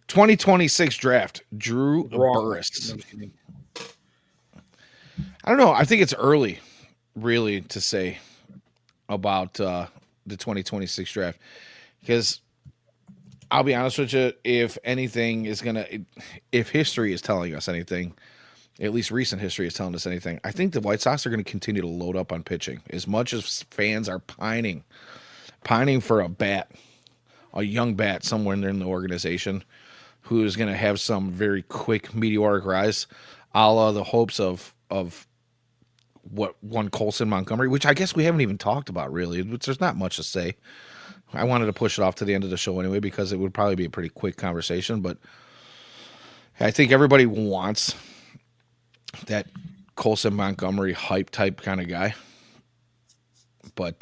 2026 draft, Drew Wrong. No, Burris. I'm just kidding. I don't know. I think it's early, really, to say about the 2026 draft because I'll be honest with you. If history is telling us anything, at least recent history is telling us anything, I think the White Sox are going to continue to load up on pitching as much as fans are pining for a young bat somewhere in the organization who is going to have some very quick meteoric rise, a la the hopes of what won Colson Montgomery, which I guess we haven't even talked about really. There's not much to say. I wanted to push it off to the end of the show anyway because it would probably be a pretty quick conversation, but I think everybody wants that Colson Montgomery hype type kind of guy. But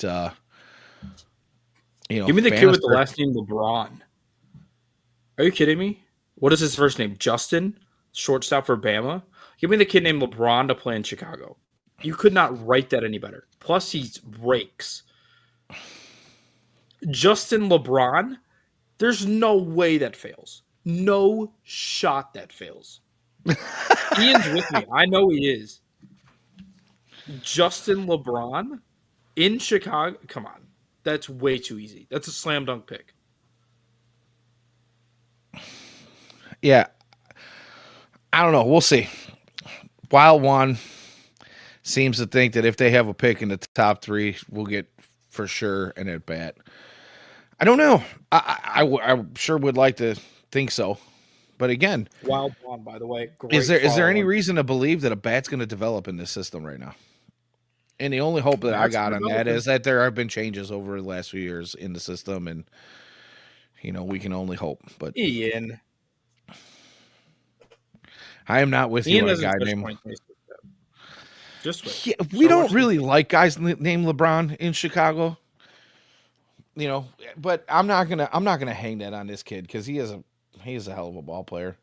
Give me the kid with the last name LeBron. Are you kidding me? What is his first name? Justin? Shortstop for Bama? Give me the kid named LeBron to play in Chicago. You could not write that any better. Plus, he rakes. Justin LeBron? There's no way that fails. No shot that fails. Ian's with me. I know he is. Justin LeBron in Chicago? Come on. That's way too easy. That's a slam dunk pick. Yeah, I don't know. We'll see. Wild One seems to think that if they have a pick in the top three, we'll get for sure an at bat. I don't know. I sure would like to think so, but again, Wild One, by the way. Great is there any follow-on. reason to believe that a bat's going to develop in this system right now? And the only hope that I Bats are got on that developing. is that there have been changes over the last few years in the system, and we can only hope. But Ian. I am not with you Ian on a doesn't guy touch named. 2026. Just wait. Yeah, we Start don't watching the really game. like guys named LeBron in Chicago, but I'm not gonna hang that on this kid because he is a hell of a ball player,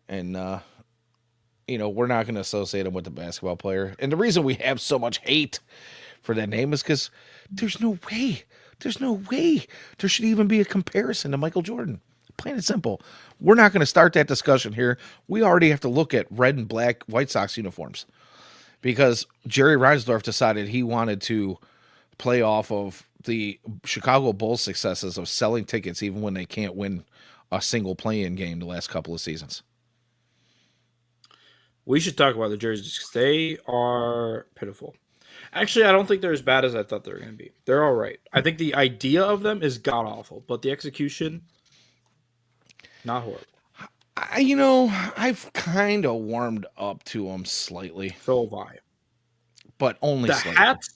and we're not gonna associate him with the basketball player. And the reason we have so much hate for that name is because there's no way, there's no way there should even be a comparison to Michael Jordan. Plain and simple. We're not going to start that discussion here. We already have to look at red and black White Sox uniforms because Jerry Reinsdorf decided he wanted to play off of the Chicago Bulls' successes of selling tickets even when they can't win a single play-in game the last couple of seasons. We should talk about the jerseys because they are pitiful. Actually, I don't think they're as bad as I thought they were going to be. They're all right. I think the idea of them is god awful, but the execution, not horrible. I've kind of warmed up to them slightly, So have I. but only The slightly. hats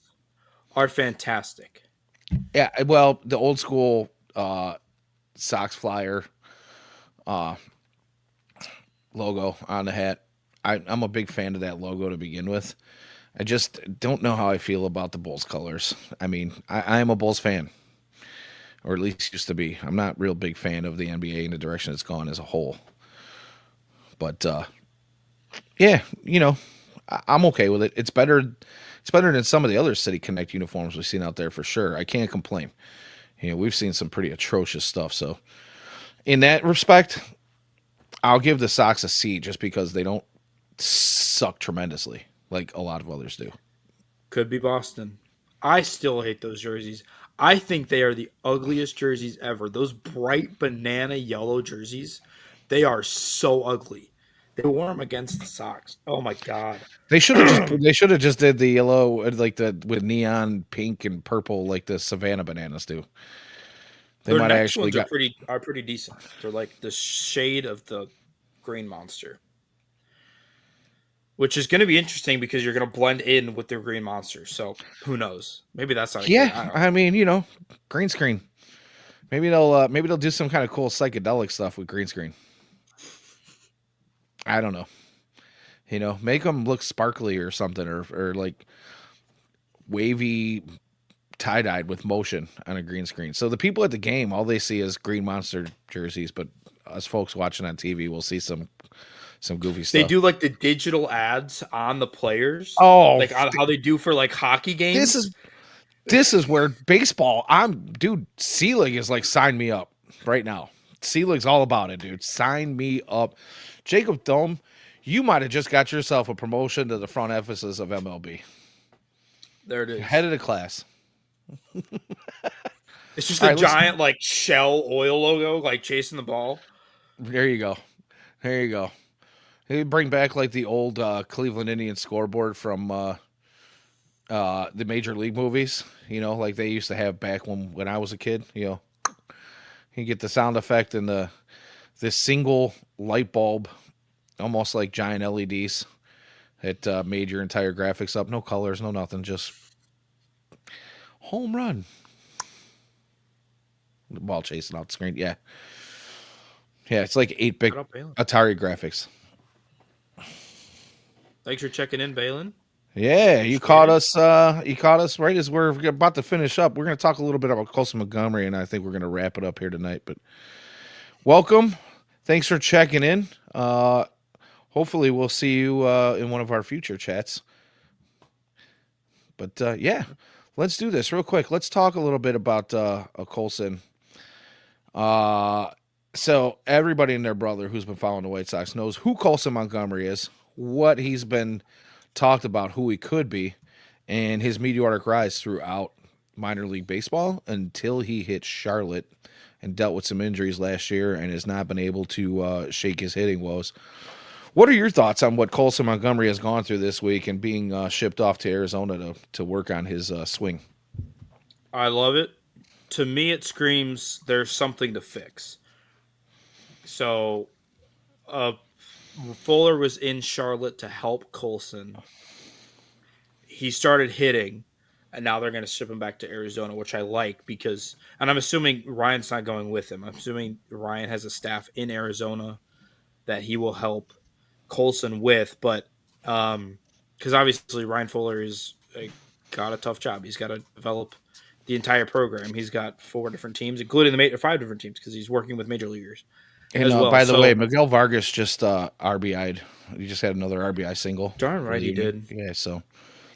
are fantastic. Yeah, well, the old school Sox flyer uh, logo on the hat. I'm a big fan of that logo to begin with. I just don't know how I feel about the Bulls colors. I mean, I am a Bulls fan, or at least used to be. I'm not a real big fan of the NBA and the direction it's gone as a whole. But yeah, I'm okay with it. It's better. It's better than some of the other City Connect uniforms we've seen out there for sure. I can't complain. We've seen some pretty atrocious stuff. So in that respect, I'll give the Sox a C just because they don't suck tremendously like a lot of others do. Could be Boston. I still hate those jerseys. I think they are the ugliest jerseys ever. Those bright banana yellow jerseys, they are so ugly. They wore them against the Sox. Oh my god. They should have just did the yellow like the with neon pink and purple like the Savannah bananas do. They Their might have next actually ones got. are pretty decent. They're like the shade of the Green Monster, which is going to be interesting because you're going to blend in with their Green Monster. So who knows? Maybe that's not a good. Yeah, I don't I know. mean, green screen. Maybe they'll do some kind of cool psychedelic stuff with green screen. I don't know. Make them look sparkly or something, or like wavy tie dyed with motion on a green screen. So the people at the game, all they see is Green Monster jerseys, but us folks watching on TV will see some goofy They stuff. do like the digital ads on the players, Oh, like on how they do for like hockey this is games. this is where baseball. Dude. Seelig is like sign me up right now. Seelig's all about it, dude. Sign me up, Jacob Thome. You might have just got yourself a promotion to the front offices of MLB. There it Head is. of the class. It's just All a right, let's. giant like Shell oil logo, like chasing the ball. There you go. There you go. They bring back like the old Cleveland Indians scoreboard from the Major League movies. Like they used to have back when I was a kid. You get the sound effect and this single light bulb, almost like giant LEDs. It made your entire graphics up. No colors, no nothing, just home run. The ball chasing out the screen. Yeah, yeah. It's like 8-bit Shut up, Balin. Atari graphics. Thanks for checking in, Balin. Yeah, you Appreciate caught it. us. You caught us right as we're about to finish up. We're going to talk a little bit about Colson Montgomery, and I think we're going to wrap it up here tonight. But welcome, thanks for checking in. Hopefully, we'll see you in one of our future chats. But yeah, let's do this real quick. Let's talk a little bit about Colson. Uh, so everybody and their brother who's been following the White Sox knows who Colson Montgomery is, what he's been talked about, who he could be, and his meteoric rise throughout minor league baseball until he hit Charlotte and dealt with some injuries last year and has not been able to shake his hitting woes. What are your thoughts on what Colson Montgomery has gone through this week and being shipped off to Arizona to work on his swing? I love it. To me, it screams there's something to fix. So, uh, Fuller was in Charlotte to help Colson. He started hitting, and now they're going to ship him back to Arizona, which I like because, and I'm assuming Ryan's not going with him. I'm assuming Ryan has a staff in Arizona that he will help Colson with, but because obviously Ryan Fuller is got a tough job. He's got to develop the entire program. He's got 4 different teams, including the 5 different teams, because he's working with major leaguers And as well. by the way, So Miguel Vargas just RBI'd. He just had another RBI single darn for right the he evening. did. Yeah, so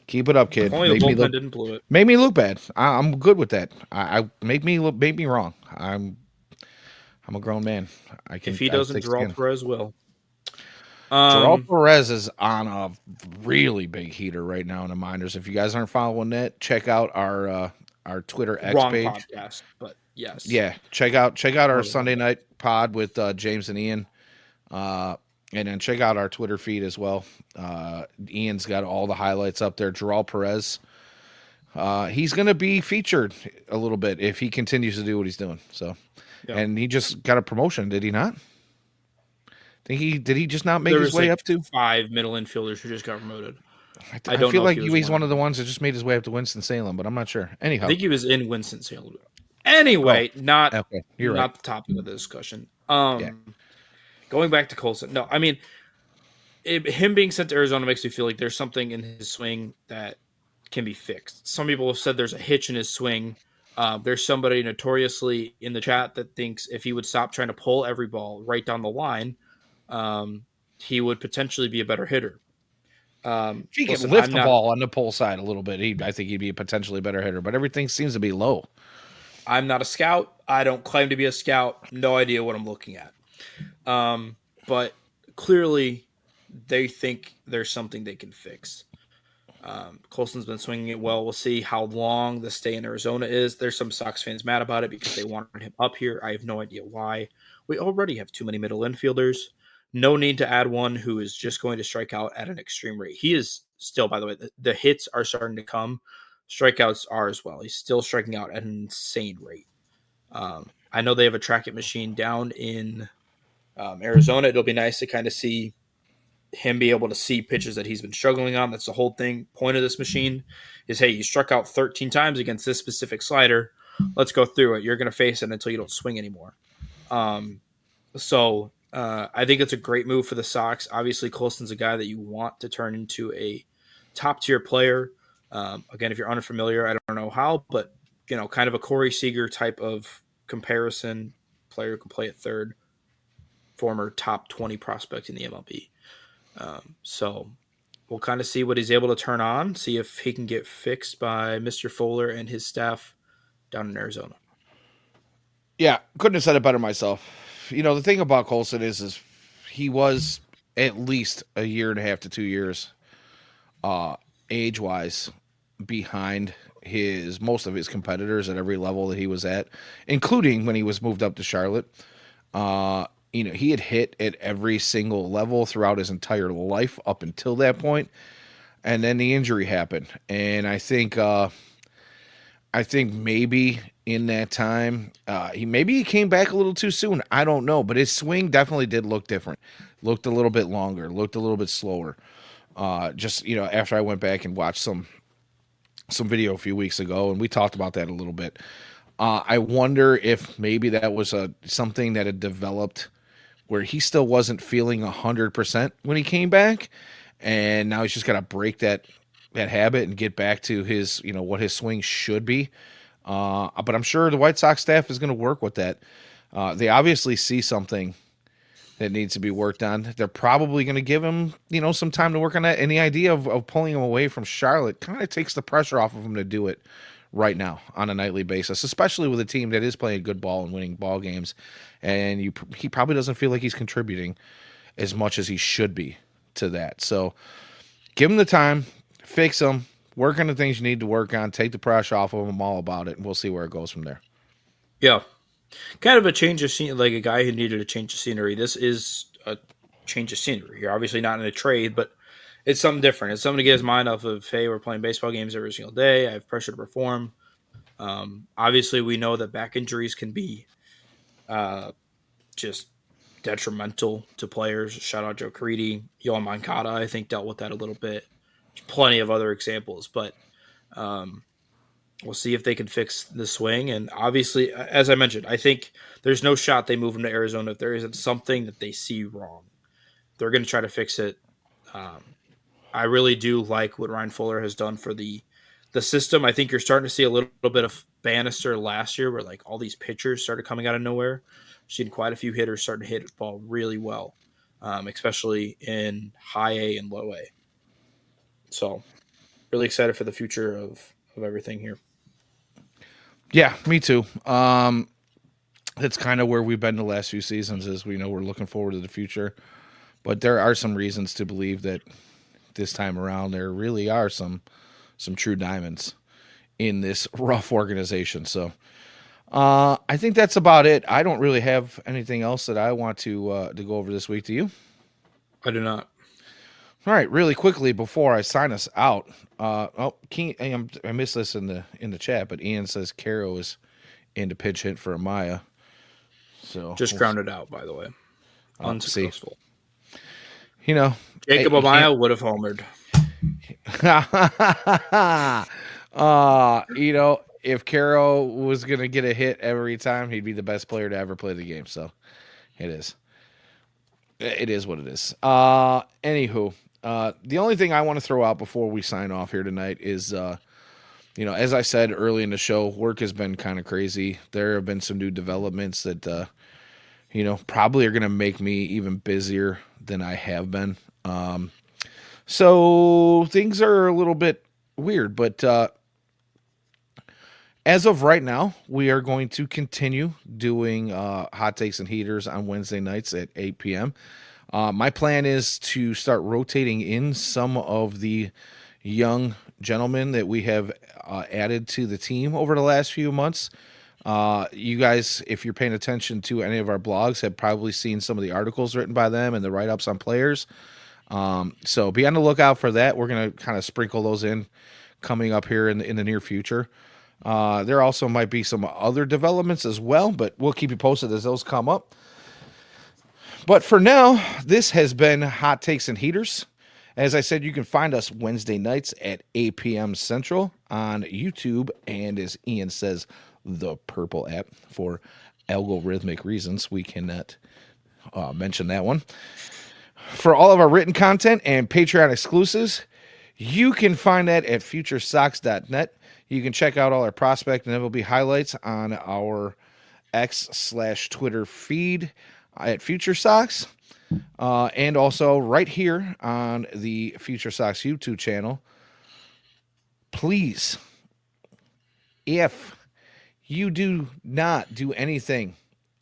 keep it up, If kid. only the bullpen didn't blow it. Made me look bad. I'm good with that. I make me wrong. I'm a grown man. If he I have doesn't, thick Gerald skin. Perez will. Gerald Um, Perez is on a really big heater right now in the minors. If you guys aren't following that, check out our Twitter X wrong page. podcast, but yes, Yeah, check out our totally wrong. Sunday night pod with James and Ian. And then check out our Twitter feed as well. Ian's got all the highlights up there. Gerald Perez. He's going to be featured a little bit if he continues to do what he's doing. So, Yeah. and he just got a promotion, did he not? Did he just not make There his was way like up to? 5 middle infielders who just got promoted. I I don't feel know if like he was he's one one of of the them. ones that just made his way up to Winston Salem, but I'm not sure. I Anyhow, think he was in Winston-Salem. oh, Anyway, not okay, you're right. not the topic of the discussion. Yeah, Going back to Colson. No, I mean him being sent to Arizona makes me feel like there's something in his swing that can be fixed. Some people have said there's a hitch in his swing. There's somebody notoriously in the chat that thinks if he would stop trying to pull every ball right down the line, um, he would potentially be a better hitter. if he could Listen, lift the ball on the pull side a little bit, I think he'd be a potentially better hitter. But everything seems to be low. I'm not a scout. I don't claim to be a scout. No idea what I'm looking at. But clearly, they think there's something they can fix. Colson's been swinging it well. We'll see how long the stay in Arizona is. There's some Sox fans mad about it because they wanted him up here. I have no idea why. We already have too many middle infielders. No need to add one who is just going to strike out at an extreme rate. He is still, by the way, the hits are starting to come. Strikeouts are as well. He's still striking out at an insane rate. I know they have a track it machine down in Arizona. It'll be nice to kind of see him be able to see pitches that he's been struggling on. That's the whole point of this machine is, hey, you struck out 13 times against this specific slider. Let's go through it. You're going to face it until you don't swing anymore. So I think it's a great move for the Sox. Obviously, Colston's a guy that you want to turn into a top tier player. Again, if you're unfamiliar, I don't know how, but kind of a Corey Seager type of comparison. Player who can play at third, former top 20 prospect in the MLB. So we'll kind of see what he's able to turn on, see if he can get fixed by Mr. Fuller and his staff down in Arizona. Yeah, couldn't have said it better myself. The thing about Colson is he was at least a year and a half to 2 years, age wise, behind most of his competitors at every level that he was at, including when he was moved up to Charlotte. He had hit at every single level throughout his entire life up until that point, and then the injury happened. And I think maybe in that time, he came back a little too soon. I don't know, but his swing definitely did look different. Looked a little bit longer. Looked a little bit slower. Just after I went back and watched some video a few weeks ago, and we talked about that a little bit. I wonder if maybe that was something that had developed where he still wasn't feeling 100% when he came back, and now he's just got to break that habit and get back to his what his swing should be. But I'm sure the White Sox staff is going to work with that. They obviously see something that needs to be worked on. They're probably going to give him some time to work on that. And the idea of pulling him away from Charlotte kind of takes the pressure off of him to do it right now on a nightly basis, especially with a team that is playing good ball and winning ball games. And he probably doesn't feel like he's contributing as much as he should be to that. So give him the time, fix him, work on the things you need to work on, take the pressure off of him. I'm all about it, and we'll see where it goes from there. Yeah. Kind of a change of scene, like a guy who needed a change of scenery. This is a change of scenery. You're obviously not in a trade, but it's something different. It's something to get his mind off of, hey, we're playing baseball games every single day. I have pressure to perform. Obviously, we know that back injuries can be just detrimental to players. Shout out Joe Creedy. Yoel Moncada, I think, dealt with that a little bit. There's plenty of other examples, but we'll see if they can fix the swing. And obviously, as I mentioned, I think there's no shot they move him to Arizona if there isn't something that they see wrong. They're going to try to fix it. I really do like what Ryan Fuller has done for the system. I think you're starting to see a little bit of Bannister last year where like all these pitchers started coming out of nowhere. I've seen quite a few hitters starting to hit the ball really well, especially in high A and low A. So really excited for the future of everything here. Yeah, me too. That's kind of where we've been the last few seasons is we're looking forward to the future. But there are some reasons to believe that this time around there really are some true diamonds in this rough organization. So I think that's about it. I don't really have anything else that I want to go over this week. Do you? I do not. All right, really quickly before I sign us out. I missed this in the chat, but Ian says Caro is into pinch hit for Amaya. So just grounded out, by the way. Unsuccessful. See. Jacob Amaya would have homered. If Caro was gonna get a hit every time, he'd be the best player to ever play the game. So it is. It is what it is. Anywho, the only thing I want to throw out before we sign off here tonight is, as I said early in the show, work has been kind of crazy. There have been some new developments that, probably are going to make me even busier than I have been. So things are a little bit weird, but as of right now, we are going to continue doing hot takes and heaters on Wednesday nights at 8 p.m. My plan is to start rotating in some of the young gentlemen that we have added to the team over the last few months. You guys, if you're paying attention to any of our blogs, have probably seen some of the articles written by them and the write-ups on players. So be on the lookout for that. We're going to kind of sprinkle those in coming up here in the near future. There also might be some other developments as well, but we'll keep you posted as those come up. But for now, this has been Hot Takes and Heaters. As I said, you can find us Wednesday nights at 8 p.m. Central on YouTube, and as Ian says, the Purple app for algorithmic reasons. We cannot mention that one. For all of our written content and Patreon exclusives, you can find that at FutureSox.net. You can check out all our prospect and MLB highlights on our X/Twitter feed at FutureSox. And also right here on the FutureSox YouTube channel. Please, if you do not do anything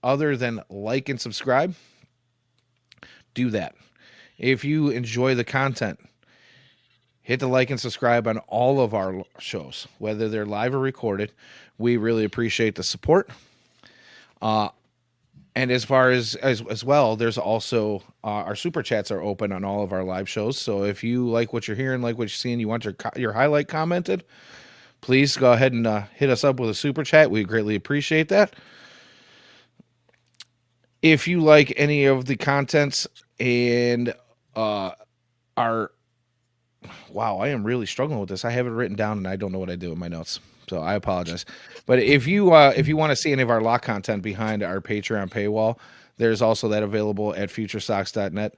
other than like and subscribe, do that. If you enjoy the content, hit the like and subscribe on all of our shows, whether they're live or recorded. We really appreciate the support. And as far as well, there's also our super chats are open on all of our live shows. So if you like what you're hearing, like what you're seeing, you want your highlight commented, please go ahead and hit us up with a super chat. We greatly appreciate that. If you like any of the contents and our wow, I am really struggling with this. I have it written down and I don't know what I do with my notes. So I apologize. But if you want to see any of our lock content behind our Patreon paywall, there's also that available at futuresox.net.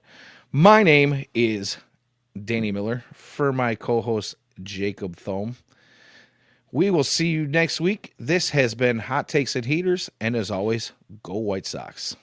My name is Danny Miller for my co-host Jacob Thome. We will see you next week. This has been Hot Takes and Heaters, and as always, go White Sox.